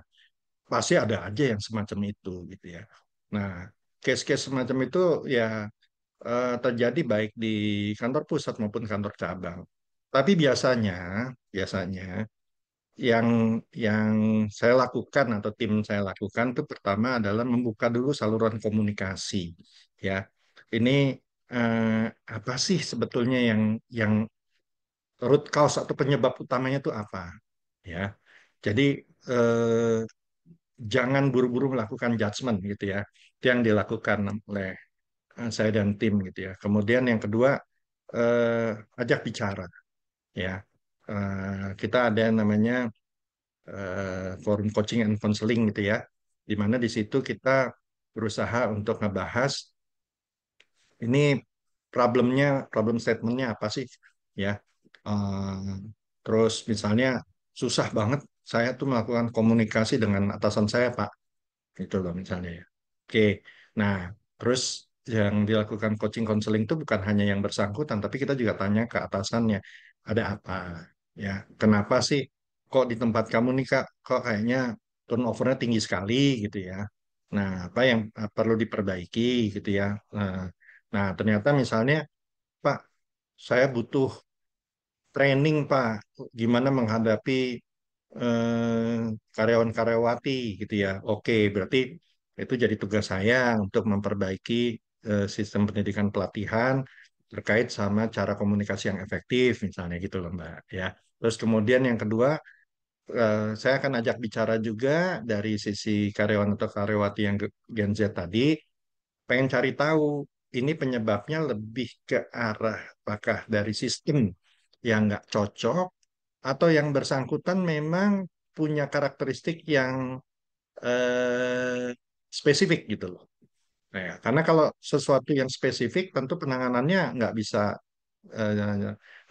pasti ada aja yang semacam itu gitu ya. Nah, case-case semacam itu ya terjadi baik di kantor pusat maupun kantor cabang. Tapi biasanya yang yang saya lakukan atau tim saya lakukan itu pertama adalah membuka dulu saluran komunikasi. Ya, ini apa sih sebetulnya yang root cause atau penyebab utamanya itu apa? Ya, jadi eh, jangan buru-buru melakukan judgement gitu ya. Itu yang dilakukan oleh saya dan tim gitu ya. Kemudian yang kedua, ajak bicara ya. Kita ada yang namanya forum coaching and counseling gitu ya, di mana di situ kita berusaha untuk ngebahas ini problem statementnya apa sih ya. Eh, Terus misalnya susah banget saya tuh melakukan komunikasi dengan atasan saya Pak, gitu loh misalnya ya. Oke, nah terus yang dilakukan coaching counseling itu bukan hanya yang bersangkutan, tapi kita juga tanya ke atasannya, ada apa ya, kenapa sih kok di tempat kamu nih Kak, kok kayaknya turnovernya tinggi sekali gitu ya. Nah, apa yang perlu diperbaiki gitu ya. Nah, nah ternyata misalnya Pak, saya butuh training Pak, gimana menghadapi karyawan-karyawati gitu ya. Oke, berarti itu jadi tugas saya untuk memperbaiki sistem pendidikan pelatihan terkait sama cara komunikasi yang efektif misalnya gitu loh Mbak ya. Terus kemudian yang kedua, saya akan ajak bicara juga dari sisi karyawan atau karyawati yang Gen Z tadi, pengen cari tahu ini penyebabnya lebih ke arah apakah dari sistem yang nggak cocok atau yang bersangkutan memang punya karakteristik yang eh, spesifik gitu loh. Nah, ya, karena kalau sesuatu yang spesifik tentu penanganannya nggak bisa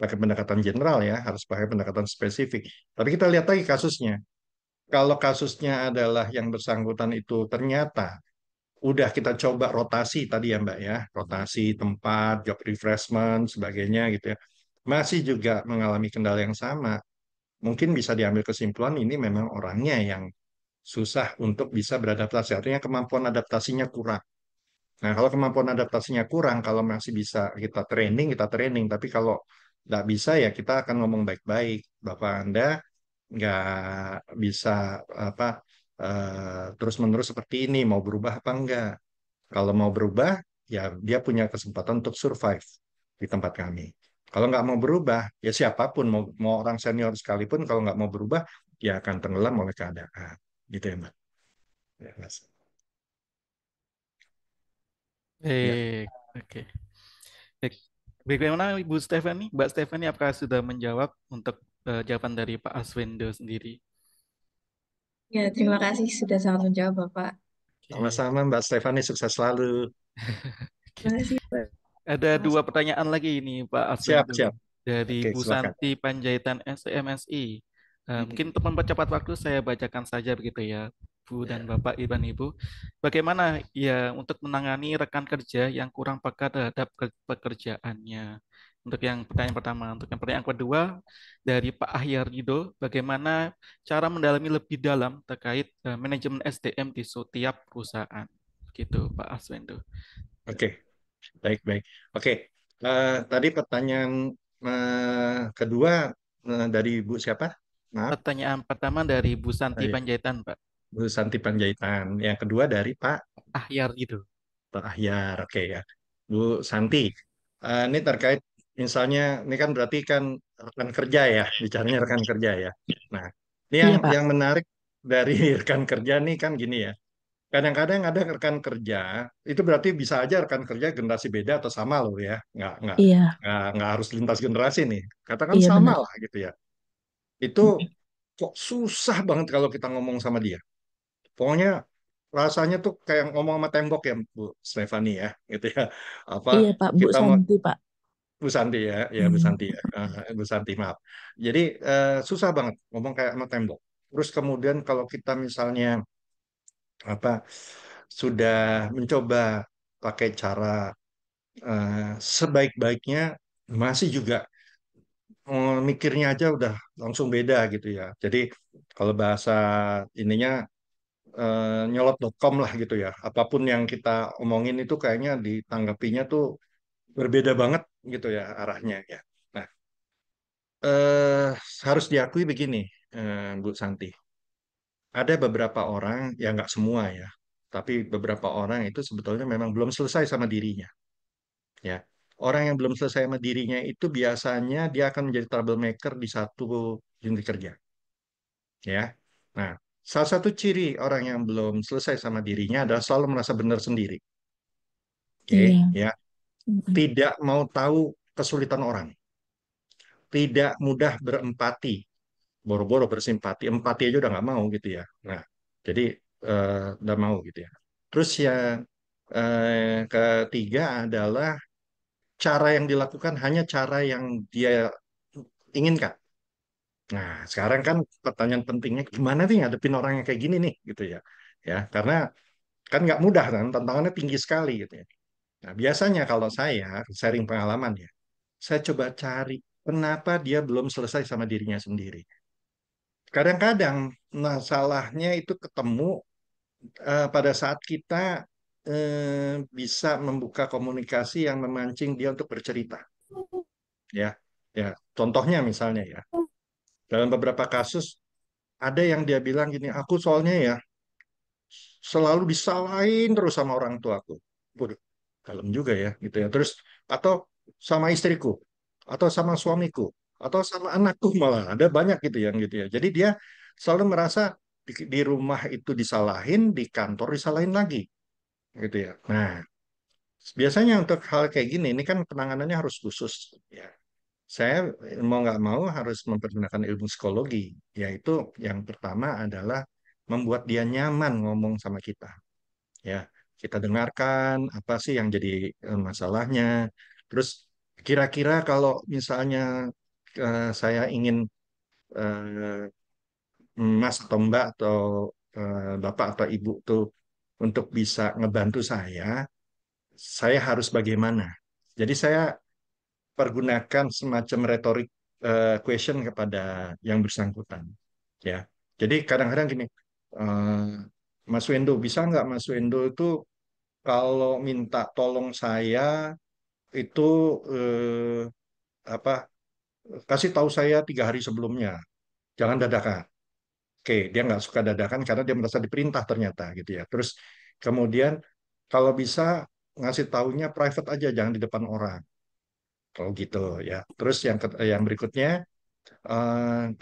pakai pendekatan general ya, harus pakai pendekatan spesifik. Tapi kita lihat lagi kasusnya. Kalau kasusnya adalah yang bersangkutan itu ternyata udah kita coba rotasi tadi ya Mbak ya, rotasi tempat, job refreshment, sebagainya gitu ya, masih juga mengalami kendala yang sama, mungkin bisa diambil kesimpulan ini memang orangnya yang susah untuk bisa beradaptasi. Artinya kemampuan adaptasinya kurang. Nah, kalau kemampuan adaptasinya kurang, kalau masih bisa kita training. Tapi kalau nggak bisa ya kita akan ngomong baik-baik. Bapak Anda nggak bisa apa terus-menerus seperti ini. Mau berubah apa enggak? Kalau mau berubah, ya dia punya kesempatan untuk survive di tempat kami. Kalau nggak mau berubah, ya siapapun, mau orang senior sekalipun, kalau nggak mau berubah, ya akan tenggelam oleh keadaan. Gitu ya, Mbak. Ya, Mas. Ya. Oke. Baik. Bagaimana Ibu Stephanie? Mbak Stephanie apakah sudah menjawab untuk jawaban dari Pak Aswendo sendiri? Ya, terima kasih sudah sangat menjawab, Bapak. Oke. Sama-sama, Mbak Stefani, sukses selalu. Oke. Terima kasih, Pak. Ada dua pertanyaan lagi ini Pak Siap, Aswendo siap. dari Oke, Bu silakan. Santi Panjaitan SMSI. Mungkin untuk mempercepat waktu saya bacakan saja begitu ya, Bu dan Ya. Bapak, Ibu dan Ibu. Bagaimana ya untuk menangani rekan kerja yang kurang peka terhadap pekerjaannya? Untuk yang pertanyaan pertama, untuk yang pertanyaan kedua dari Pak Ahyar Rido, bagaimana cara mendalami lebih dalam terkait manajemen SDM di setiap perusahaan? Gitu Pak Aswendo. Oke, baik, baik. Oke, tadi pertanyaan kedua dari Ibu siapa? Maaf, Pertanyaan pertama dari Bu Santi ya, Panjaitan, Pak. Bu Santi Panjaitan. Yang kedua dari Pak Ahyar gitu. Pak Ahyar. Oke ya, Bu Santi. Ini terkait misalnya, ini kan berarti kan rekan kerja ya, bicaranya rekan kerja ya. Nah, ini yang Iya, Pak. yang menarik dari rekan kerja nih kan gini ya. Kadang-kadang ada rekan kerja, itu berarti bisa aja rekan kerja generasi beda atau sama loh ya. Iya, Nggak harus lintas generasi nih. Katakan iya sama benar. lah gitu ya. Itu kok susah banget kalau kita ngomong sama dia. Pokoknya rasanya tuh kayak ngomong sama tembok ya Bu Stefani ya gitu ya. Apa Iya, Pak. Bu kita mau Santi, Pak. Bu Santi ya, ya Bu Hmm. Santi ya. Bu Santi maaf. Jadi susah banget ngomong kayak sama tembok. Terus kemudian kalau kita misalnya apa sudah mencoba pakai cara sebaik-baiknya, masih juga mikirnya aja udah langsung beda gitu ya. Jadi kalau bahasa ininya nyolot.com lah gitu ya. Apapun yang kita omongin itu kayaknya ditanggapinya tuh berbeda banget gitu ya arahnya ya. Nah, eh, harus diakui begini, Bu Santi. Ada beberapa orang, ya nggak semua ya, tapi beberapa orang itu sebetulnya memang belum selesai sama dirinya. Ya, orang yang belum selesai sama dirinya itu biasanya dia akan menjadi troublemaker di satu unit kerja. Ya, nah, salah satu ciri orang yang belum selesai sama dirinya adalah selalu merasa benar sendiri. Oke, Iya. ya, Mm-mm. tidak mau tahu kesulitan orang, tidak mudah berempati, boro-boro bersimpati, empati aja udah nggak mau gitu ya. Nah, jadi udah mau gitu ya. Terus yang ketiga adalah cara yang dilakukan hanya cara yang dia inginkan. Nah, sekarang kan pertanyaan pentingnya gimana nih ngadepin orang yang kayak gini nih gitu ya. Ya, karena kan nggak mudah kan, tantangannya tinggi sekali gitu ya. Nah, biasanya kalau saya sharing pengalaman ya, saya coba cari kenapa dia belum selesai sama dirinya sendiri. Kadang-kadang masalahnya itu ketemu pada saat kita bisa membuka komunikasi yang memancing dia untuk bercerita. Ya, ya. Contohnya misalnya ya, dalam beberapa kasus ada yang dia bilang gini, aku soalnya ya selalu disalahin terus sama orang tuaku. Waduh, kalem juga ya gitu ya. Terus atau sama istriku, atau sama suamiku, atau sama anakku malah ada banyak gitu ya. Jadi dia selalu merasa di rumah itu disalahin, di kantor disalahin lagi gitu ya. Nah, biasanya untuk hal kayak gini ini kan penanganannya harus khusus ya. Saya mau nggak mau harus mempergunakan ilmu psikologi, yaitu yang pertama adalah membuat dia nyaman ngomong sama kita. Ya, kita dengarkan apa sih yang jadi masalahnya. Terus kira-kira kalau misalnya saya ingin eh, Mas atau Mbak atau Bapak atau Ibu tuh untuk bisa ngebantu saya harus bagaimana? Jadi saya pergunakan semacam retorik question kepada yang bersangkutan. Ya, jadi kadang-kadang gini, eh, Mas Wendo bisa nggak Mas Wendo itu kalau minta tolong saya itu eh, apa kasih tahu saya 3 hari sebelumnya, jangan dadakan. Oke, dia nggak suka dadakan karena dia merasa diperintah ternyata gitu ya. Terus kemudian kalau bisa ngasih taunya private aja, jangan di depan orang. Kalau gitu ya. Terus yang berikutnya,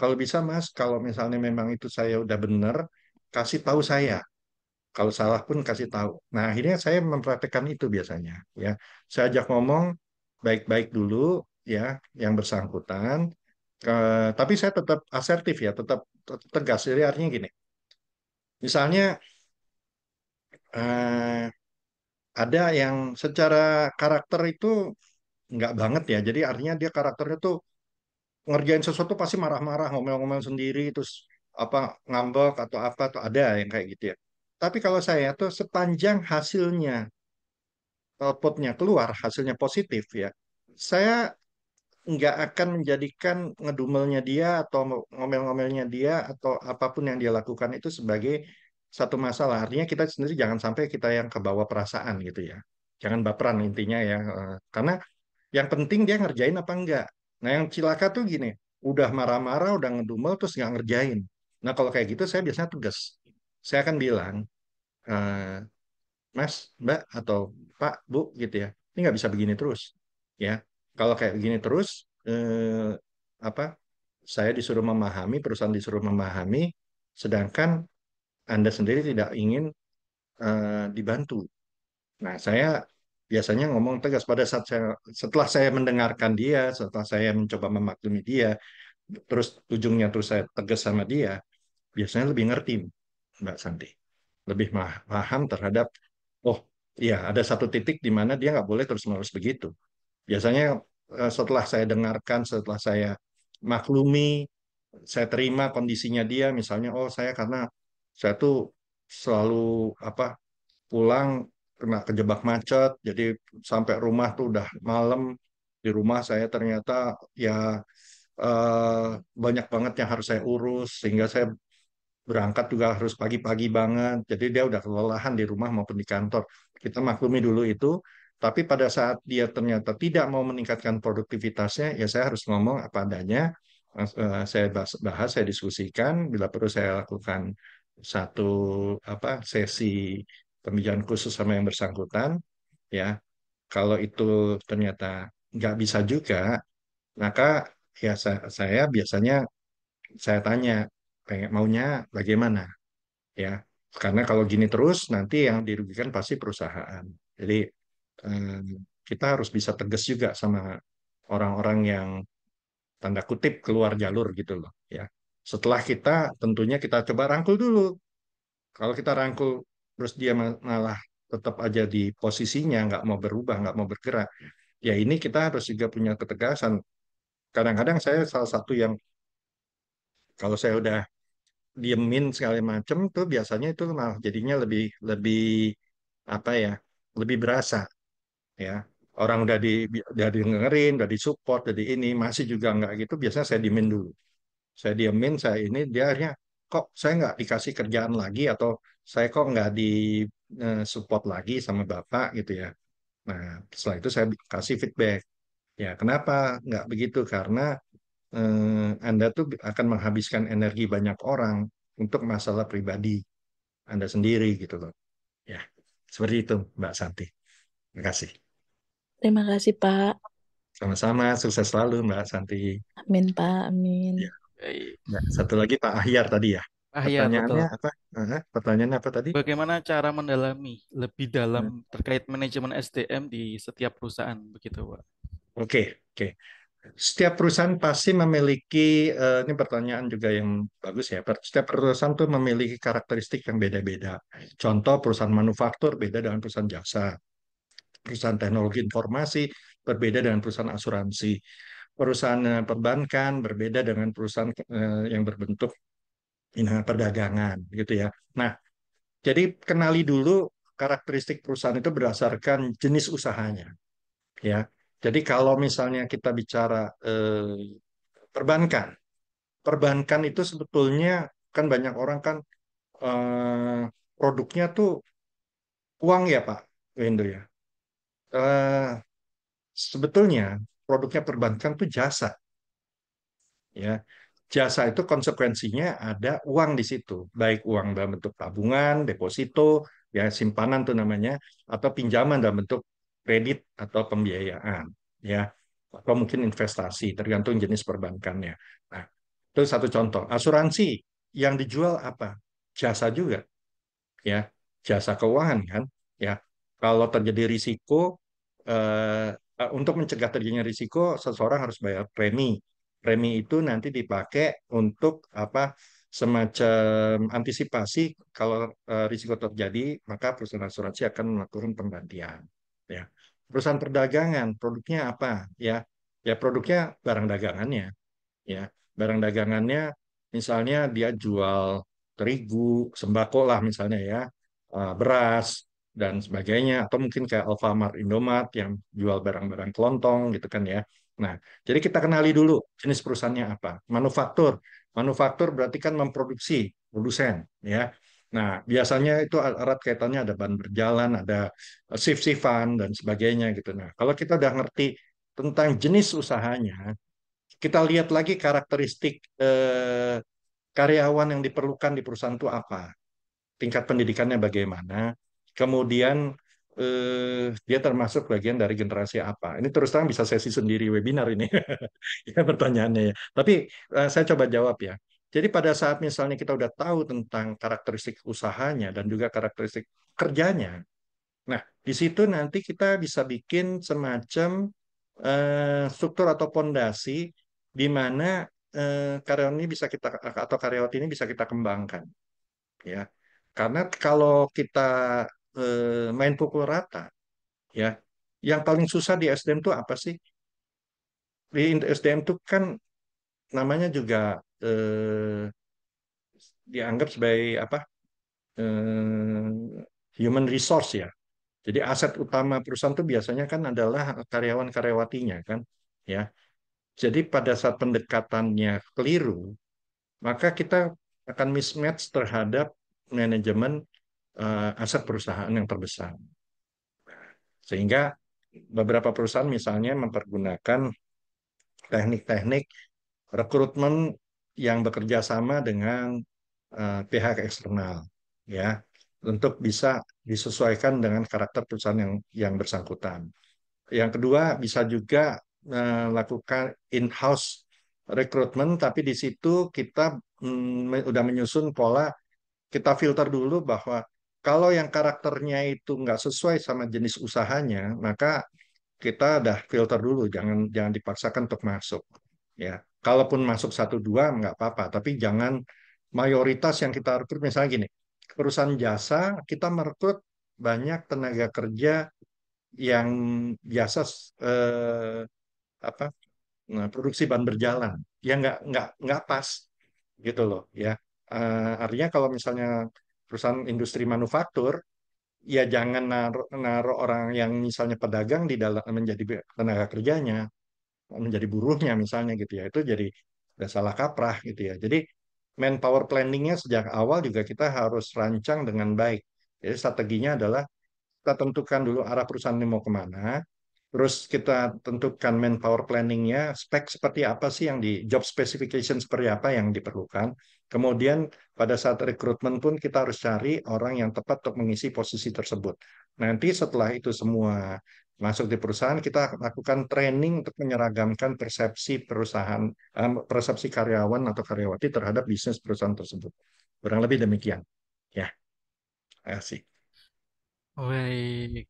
kalau bisa Mas, kalau misalnya memang itu saya udah bener, kasih tahu saya. Kalau salah pun kasih tahu. Nah, akhirnya saya mempraktekkan itu biasanya. Ya, saya ajak ngomong baik-baik dulu, ya, yang bersangkutan. Tapi saya tetap asertif ya, tetap tegas. Jadi artinya gini, misalnya eh, ada yang secara karakter itu nggak banget ya. Jadi artinya dia karakternya tuh ngerjain sesuatu pasti marah-marah, ngomel-ngomel sendiri, terus apa ngambek atau apa tuh ada yang kayak gitu ya. Tapi kalau saya tuh sepanjang hasilnya outputnya keluar, hasilnya positif ya, saya nggak akan menjadikan ngedumelnya dia atau ngomel-ngomelnya dia atau apapun yang dia lakukan itu sebagai satu masalah. Artinya kita sendiri jangan sampai kita yang kebawa perasaan gitu ya. Jangan baperan intinya ya. Karena yang penting dia ngerjain apa enggak. Nah, yang cilaka tuh gini, udah marah-marah, udah ngedumel, terus nggak ngerjain. Nah, kalau kayak gitu saya biasanya tegas. Saya akan bilang, eh, Mas, Mbak, atau Pak, Bu, gitu ya. Ini nggak bisa begini terus. Ya, kalau kayak begini terus, apa? Saya disuruh memahami, perusahaan disuruh memahami, sedangkan Anda sendiri tidak ingin dibantu. Nah, saya biasanya ngomong tegas pada saat setelah saya mendengarkan dia, setelah saya mencoba memaklumi dia, ujungnya terus saya tegas sama dia, biasanya lebih ngerti, Mbak Santi. Lebih paham terhadap, oh iya ada satu titik di mana dia nggak boleh terus-menerus begitu. Biasanya setelah saya dengarkan, setelah saya maklumi, saya terima kondisinya dia, misalnya, oh saya karena saya tuh selalu apa pulang kena kejebak macet, jadi sampai rumah tuh udah malam. Di rumah saya ternyata ya eh, banyak banget yang harus saya urus, sehingga saya berangkat juga harus pagi-pagi banget. Jadi dia udah kelelahan di rumah maupun di kantor. Kita maklumi dulu itu. Tapi pada saat dia ternyata tidak mau meningkatkan produktivitasnya, ya saya harus ngomong apa adanya. Saya bahas, saya diskusikan. Bila perlu saya lakukan satu sesi pembicaraan khusus sama yang bersangkutan. Ya, kalau itu ternyata nggak bisa juga, maka ya saya biasanya saya tanya pengen maunya bagaimana, ya, karena kalau gini terus nanti yang dirugikan pasti perusahaan. Jadi eh, kita harus bisa tegas juga sama orang-orang yang tanda kutip keluar jalur gitu loh, ya. Setelah kita tentunya kita coba rangkul dulu. Kalau kita rangkul terus dia malah tetap aja di posisinya, nggak mau berubah, nggak mau bergerak, ya ini kita harus juga punya ketegasan. Kadang-kadang saya salah satu yang kalau saya udah diemin segala macem tuh biasanya itu malah jadinya lebih lebih apa ya, lebih berasa, ya. Orang udah dengerin, udah disupport, udah di ini masih juga nggak gitu, biasanya saya diemin dulu. Saya diemin, saya ini dia akhirnya kok saya nggak dikasih kerjaan lagi, atau saya kok nggak di support lagi sama bapak gitu ya. Nah, setelah itu saya kasih feedback. Ya, kenapa nggak begitu? Karena Anda tuh akan menghabiskan energi banyak orang untuk masalah pribadi Anda sendiri gitu loh. Ya, seperti itu Mbak Santi. Terima kasih. Terima kasih, Pak. Sama-sama, sukses selalu Mbak Santi. Amin, Pak. Amin. Ya, Baik. ya. Satu lagi Pak Ahyar tadi ya. Ahyar, Pertanyaannya betul. apa? Pertanyaannya apa tadi? Bagaimana cara mendalami lebih dalam Hmm, terkait manajemen SDM di setiap perusahaan begitu, Pak? Oke, oke. Setiap perusahaan pasti memiliki, ini pertanyaan juga yang bagus ya. Setiap perusahaan tuh memiliki karakteristik yang beda-beda. Contoh perusahaan manufaktur beda dengan perusahaan jasa. Perusahaan teknologi informasi berbeda dengan perusahaan asuransi. Perusahaan perbankan berbeda dengan perusahaan yang berbentuk perdagangan, gitu ya. Nah, jadi kenali dulu karakteristik perusahaan itu berdasarkan jenis usahanya, ya. Jadi kalau misalnya kita bicara perbankan, perbankan itu sebetulnya kan banyak orang kan produknya tuh uang ya Pak Windu ya. Eh, Sebetulnya produknya perbankan tuh jasa, ya. Jasa itu konsekuensinya ada uang di situ, baik uang dalam bentuk tabungan, deposito, ya simpanan tuh namanya, atau pinjaman dalam bentuk kredit atau pembiayaan, ya, atau mungkin investasi, tergantung jenis perbankannya. Nah, itu satu contoh. Asuransi yang dijual apa? Jasa juga, ya, jasa keuangan kan, ya. Kalau terjadi risiko, untuk mencegah terjadinya risiko, seseorang harus bayar premi. Premi itu nanti dipakai untuk apa, semacam antisipasi kalau risiko terjadi, maka perusahaan asuransi akan melakukan penggantian, ya. Perusahaan perdagangan produknya apa, ya, ya produknya barang dagangannya, ya, barang dagangannya misalnya dia jual terigu, sembako lah misalnya ya, beras dan sebagainya, atau mungkin kayak Alfamart, Indomart yang jual barang-barang kelontong gitu kan ya. Nah, jadi kita kenali dulu jenis perusahaannya apa. Manufaktur, manufaktur berarti kan memproduksi, produsen ya. Nah, biasanya itu erat kaitannya ada bahan berjalan, ada shift-shiftan dan sebagainya gitu. Nah, kalau kita udah ngerti tentang jenis usahanya, kita lihat lagi karakteristik karyawan yang diperlukan di perusahaan itu apa, tingkat pendidikannya bagaimana, kemudian dia termasuk bagian dari generasi apa. Ini terus terang bisa sesi sendiri webinar ini, ya pertanyaannya ya. Tapi saya coba jawab ya. Jadi pada saat misalnya kita udah tahu tentang karakteristik usahanya dan juga karakteristik kerjanya, nah di situ nanti kita bisa bikin semacam struktur atau pondasi di mana karyawan ini bisa kita atau karyawati ini bisa kita kembangkan, ya. Karena kalau kita main pukul rata, ya, yang paling susah di SDM itu apa sih? Di SDM itu kan namanya juga eh, dianggap sebagai apa, eh, human resource ya. Jadi aset utama perusahaan itu biasanya kan adalah karyawan-karyawatinya kan, ya. Jadi pada saat pendekatannya keliru, maka kita akan mismatch terhadap manajemen aset perusahaan yang terbesar. Sehingga beberapa perusahaan misalnya mempergunakan teknik-teknik rekrutmen yang bekerja sama dengan pihak eksternal, ya, untuk bisa disesuaikan dengan karakter perusahaan yang bersangkutan. Yang kedua, bisa juga melakukan in-house rekrutmen, tapi di situ kita udah menyusun pola, kita filter dulu bahwa kalau yang karakternya itu nggak sesuai sama jenis usahanya, maka kita udah filter dulu, jangan jangan dipaksakan untuk masuk. Ya, kalaupun masuk satu dua nggak apa-apa, tapi jangan mayoritas yang kita rekrut. Misalnya gini, perusahaan jasa kita merekrut banyak tenaga kerja yang biasa eh, apa, nah, produksi ban berjalan, ya nggak pas gitu loh, ya. Artinya kalau misalnya perusahaan industri manufaktur, ya jangan naruh orang yang misalnya pedagang di dalam menjadi tenaga kerjanya, menjadi buruhnya misalnya gitu ya, itu jadi udah salah kaprah gitu ya. Jadi manpower planningnya sejak awal juga kita harus rancang dengan baik. Jadi strateginya adalah kita tentukan dulu arah perusahaan ini mau kemana, terus kita tentukan manpower planningnya, spek seperti apa sih yang di job specification, seperti apa yang diperlukan. Kemudian pada saat rekrutmen pun kita harus cari orang yang tepat untuk mengisi posisi tersebut. Nanti setelah itu semua masuk di perusahaan, kita lakukan training untuk menyeragamkan persepsi perusahaan, persepsi karyawan atau karyawati terhadap bisnis perusahaan tersebut. Kurang lebih demikian. Ya, terima kasih. Baik.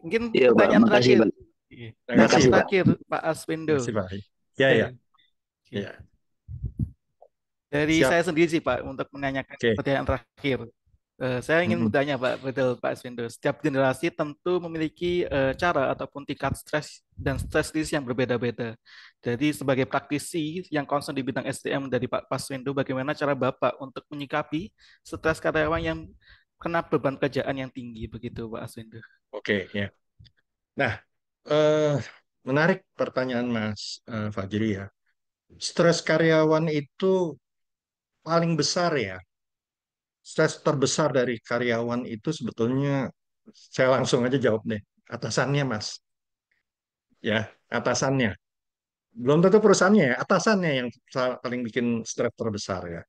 Mungkin Iya, Pak. pertanyaan Makasih, terakhir. Pak. Iya. Terima kasih, Pertanyaan Makasih, Pak. Pak. terakhir, Pak Terima Aswindo. kasih, Pak. Ya, ya, Oke. ya. Dari Siap. saya sendiri sih Pak, untuk menanyakan Oke. pertanyaan terakhir. Saya ingin Mm-mm. bertanya Pak, betul Pak Aswindo. Setiap generasi tentu memiliki cara ataupun tingkat stres dan stres list yang berbeda-beda. Jadi sebagai praktisi yang concern di bidang SDM dari Pak Aswindo, bagaimana cara Bapak untuk menyikapi stres karyawan yang kena beban kerjaan yang tinggi begitu Pak Aswindo? Oke, ya. Nah, eh, menarik pertanyaan Mas Fajri ya. Stres karyawan itu paling besar ya. Stres terbesar dari karyawan itu sebetulnya, saya langsung aja jawab deh. Atasannya, Mas. Ya, atasannya. Belum tentu perusahaannya ya, atasannya yang paling bikin stres terbesar ya.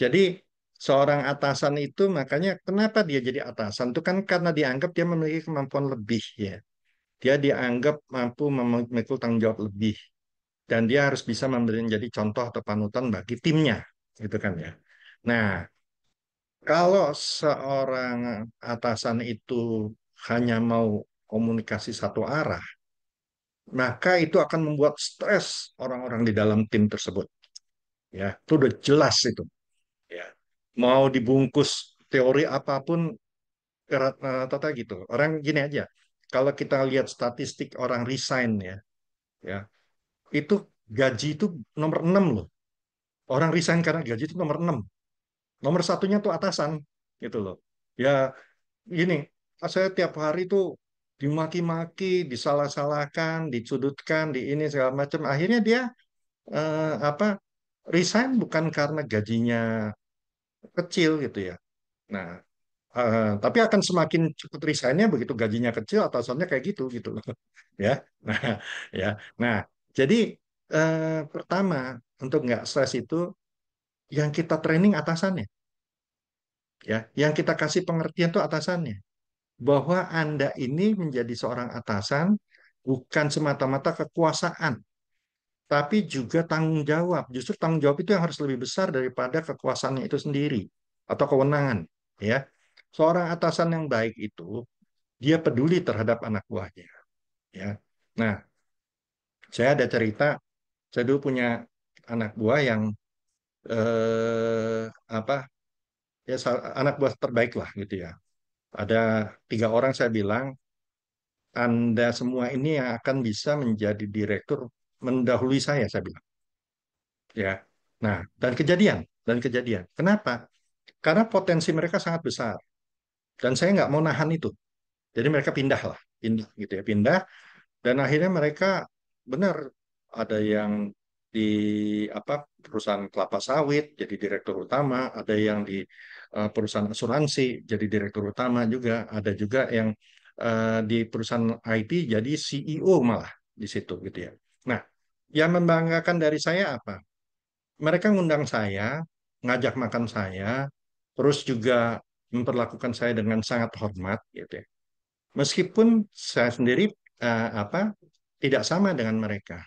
Jadi, seorang atasan itu makanya kenapa dia jadi atasan itu kan karena dianggap dia memiliki kemampuan lebih ya. Dia dianggap mampu memikul tanggung jawab lebih, dan dia harus bisa menjadi contoh atau panutan bagi timnya, gitu kan ya. Nah, kalau seorang atasan itu hanya mau komunikasi satu arah, maka itu akan membuat stres orang-orang di dalam tim tersebut. Ya, itu udah jelas itu. Ya, mau dibungkus teori apapun, rata-rata gitu. Orang gini aja. Kalau kita lihat statistik orang resign ya, ya itu gaji itu nomor 6 loh. Orang resign karena gaji itu nomor 6. Nomor satunya tuh atasan gitu loh. Ya gini, saya tiap hari tuh dimaki-maki, disalah-salahkan, disudutkan, di ini segala macam. Akhirnya dia apa, resign bukan karena gajinya kecil gitu ya. Nah, tapi akan semakin cepat resignnya begitu gajinya kecil, atasannya kayak gitu gitu loh. Ya, nah, ya, nah, jadi pertama untuk nggak stres itu yang kita training atasannya, ya, yang kita kasih pengertian tuh atasannya, bahwa Anda ini menjadi seorang atasan bukan semata-mata kekuasaan, tapi juga tanggung jawab. Justru tanggung jawab itu yang harus lebih besar daripada kekuasaannya itu sendiri atau kewenangan, ya. Seorang atasan yang baik itu dia peduli terhadap anak buahnya, ya. Nah, saya ada cerita, saya dulu punya anak buah yang apa ya, anak buah terbaik lah gitu ya. Ada 3 orang, saya bilang, Anda semua ini yang akan bisa menjadi direktur mendahului saya bilang. Ya. Nah, dan kejadian. Kenapa? Karena potensi mereka sangat besar dan saya nggak mau nahan itu. Jadi mereka pindah lah, pindah gitu ya, pindah. Dan akhirnya mereka benar ada yang di apa perusahaan kelapa sawit jadi direktur utama, ada yang di perusahaan asuransi jadi direktur utama juga, ada juga yang di perusahaan IT jadi CEO malah di situ gitu ya. Nah, yang membanggakan dari saya apa? Mereka ngundang saya, ngajak makan saya, terus juga memperlakukan saya dengan sangat hormat gitu ya. Meskipun saya sendiri tidak sama dengan mereka.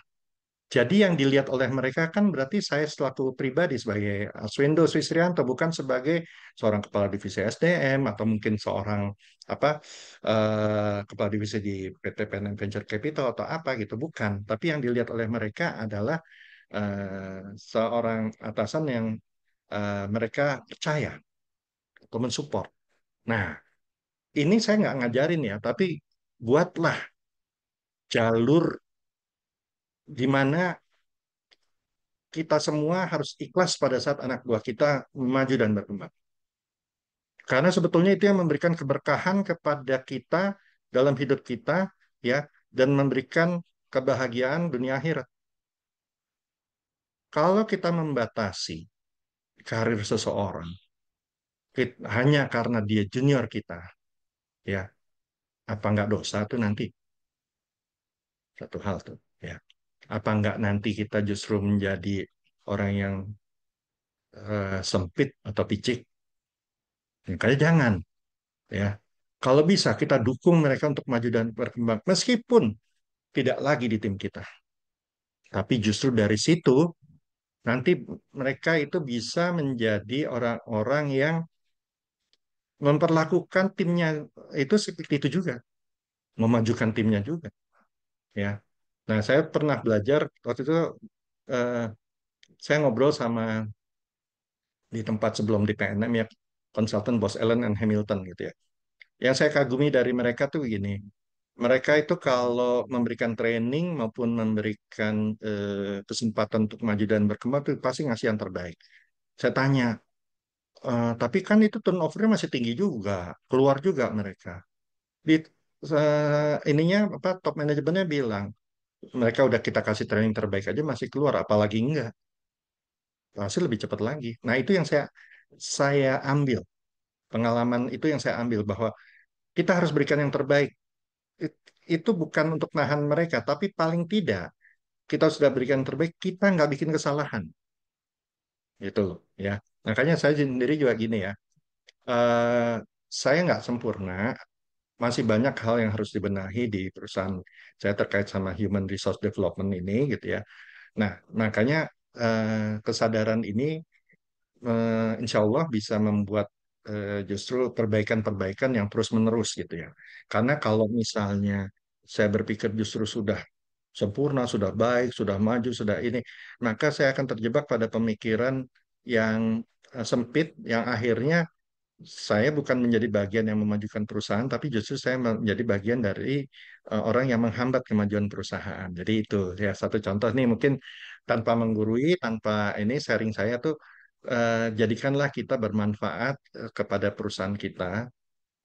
Jadi yang dilihat oleh mereka kan berarti saya selaku pribadi sebagai Arswendo Swisrianto bukan sebagai seorang kepala divisi SDM atau mungkin seorang kepala divisi di PT PNM Venture Capital atau apa gitu, bukan. Tapi yang dilihat oleh mereka adalah seorang atasan yang mereka percaya atau mensupport. Nah, ini saya nggak ngajarin ya, tapi buatlah jalur di mana kita semua harus ikhlas pada saat anak buah kita maju dan berkembang. Karena sebetulnya itu yang memberikan keberkahan kepada kita dalam hidup kita, ya, dan memberikan kebahagiaan dunia akhirat. Kalau kita membatasi karir seseorang hanya karena dia junior kita, ya, apa nggak dosa tuh nanti? Satu hal tuh, ya. Apa nggak nanti kita justru menjadi orang yang sempit atau picik? Makanya jangan, ya. Kalau bisa kita dukung mereka untuk maju dan berkembang, meskipun tidak lagi di tim kita. Tapi justru dari situ nanti mereka itu bisa menjadi orang-orang yang memperlakukan timnya itu seperti itu juga, memajukan timnya juga, ya. Nah, saya pernah belajar waktu itu eh, saya ngobrol sama di tempat sebelum di PNM ya, konsultan Bos Allen and Hamilton gitu ya. Yang saya kagumi dari mereka tuh begini, mereka itu kalau memberikan training maupun memberikan kesempatan untuk maju dan berkembang itu pasti ngasih yang terbaik. Saya tanya, tapi kan itu turnovernya masih tinggi juga, keluar juga mereka. Di ininya apa top manajemennya bilang mereka udah kita kasih training terbaik aja masih keluar, apalagi enggak, pasti lebih cepat lagi. Nah itu yang saya ambil pengalaman itu yang saya ambil bahwa kita harus berikan yang terbaik. Itu bukan untuk nahan mereka, tapi paling tidak kita sudah berikan yang terbaik, kita nggak bikin kesalahan, gitu loh, ya. Makanya saya sendiri juga gini ya, eh, saya nggak sempurna, masih banyak hal yang harus dibenahi di perusahaan saya terkait sama human resource development ini, gitu ya. Nah, makanya kesadaran ini insya Allah bisa membuat justru perbaikan-perbaikan yang terus-menerus gitu ya. Karena kalau misalnya saya berpikir justru sudah sempurna, sudah baik, sudah maju, sudah ini, maka saya akan terjebak pada pemikiran yang sempit, yang akhirnya saya bukan menjadi bagian yang memajukan perusahaan, tapi justru saya menjadi bagian dari orang yang menghambat kemajuan perusahaan. Jadi itu ya satu contoh nih mungkin tanpa menggurui, tanpa ini sharing saya tuh jadikanlah kita bermanfaat kepada perusahaan kita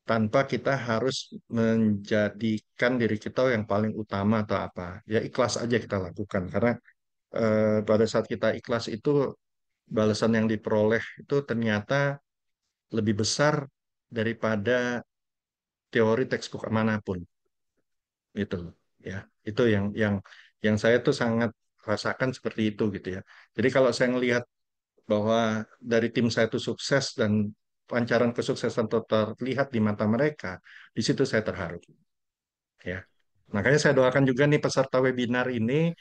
tanpa kita harus menjadikan diri kita yang paling utama atau apa. Ya ikhlas aja kita lakukan karena pada saat kita ikhlas itu balasan yang diperoleh itu ternyata lebih besar daripada teori textbook manapun gitu loh, ya. Itu yang saya tuh sangat rasakan seperti itu gitu ya. Jadi kalau saya ngelihat bahwa dari tim saya itu sukses dan pancaran kesuksesan itu terlihat di mata mereka, di situ saya terharu, ya. Makanya saya doakan juga nih peserta webinar ini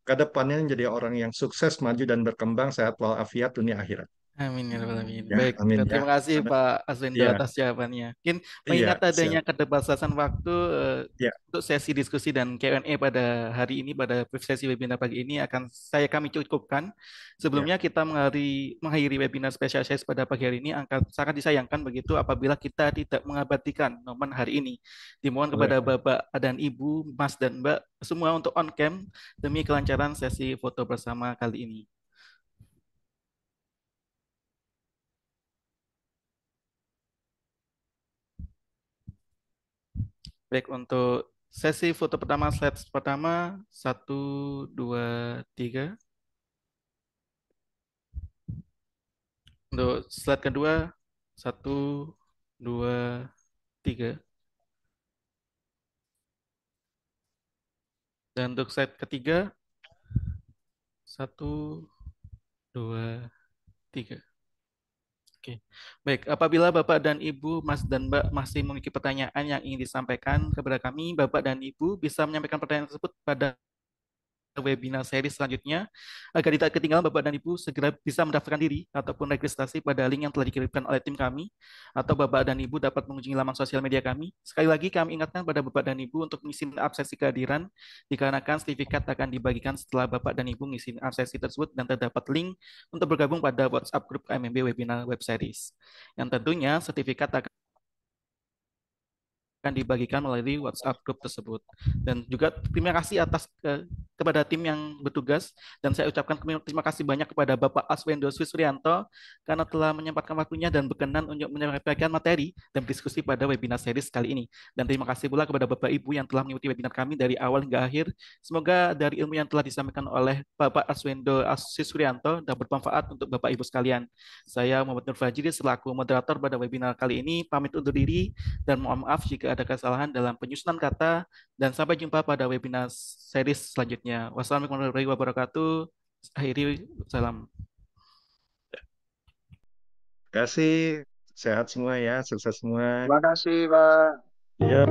ke depannya menjadi orang yang sukses, maju dan berkembang, sehat walafiat dunia akhirat. Amin ya rabbal alamin. Ya, Baik, amin ya. terima kasih Pak Aswendo Iya, atas jawabannya. Mungkin iya, mengingat adanya siap. keterbatasan waktu Ya, untuk sesi diskusi dan Q&A pada hari ini, pada sesi webinar pagi ini akan kami cukupkan. ya, Sebelumnya kita mengakhiri webinar spesial saya pada pagi hari ini, sangat disayangkan begitu apabila kita tidak mengabadikan momen hari ini. Dimohon boleh. kepada Bapak dan Ibu, Mas dan Mbak, semua untuk on cam demi kelancaran sesi foto bersama kali ini. Baik, untuk sesi foto pertama, slide pertama, 1, 2, 3. Untuk slide kedua, 1, 2, 3. Dan untuk slide ketiga, 1, 2, 3. Oke, baik. Apabila Bapak dan Ibu, Mas dan Mbak masih memiliki pertanyaan yang ingin disampaikan kepada kami, Bapak dan Ibu bisa menyampaikan pertanyaan tersebut pada webinar seri selanjutnya. Agar tidak ketinggalan, Bapak dan Ibu segera bisa mendaftarkan diri ataupun registrasi pada link yang telah dikirimkan oleh tim kami, atau Bapak dan Ibu dapat mengunjungi laman sosial media kami. Sekali lagi kami ingatkan pada Bapak dan Ibu untuk mengisi absensi kehadiran, dikarenakan sertifikat akan dibagikan setelah Bapak dan Ibu mengisi absensi tersebut dan terdapat link untuk bergabung pada WhatsApp grup KMMB Webinar Web Series. Yang tentunya sertifikat akan dibagikan melalui WhatsApp grup tersebut. Dan juga terima kasih kepada tim yang bertugas, dan saya ucapkan terima kasih banyak kepada Bapak Aswendo Swisrianto karena telah menyempatkan waktunya dan berkenan untuk menyampaikan materi dan diskusi pada webinar series kali ini. Dan terima kasih pula kepada Bapak Ibu yang telah mengikuti webinar kami dari awal hingga akhir. Semoga dari ilmu yang telah disampaikan oleh Bapak Aswendo Swisrianto dan bermanfaat untuk Bapak Ibu sekalian. Saya Muhammad Nur Fajri selaku moderator pada webinar kali ini pamit undur diri dan mohon maaf jika ada kesalahan dalam penyusunan kata, dan sampai jumpa pada webinar series selanjutnya. Wassalamualaikum warahmatullahi wabarakatuh. Akhiri, salam. Terima kasih, sehat semua ya, sukses semua. Terima kasih, Pak. Ya.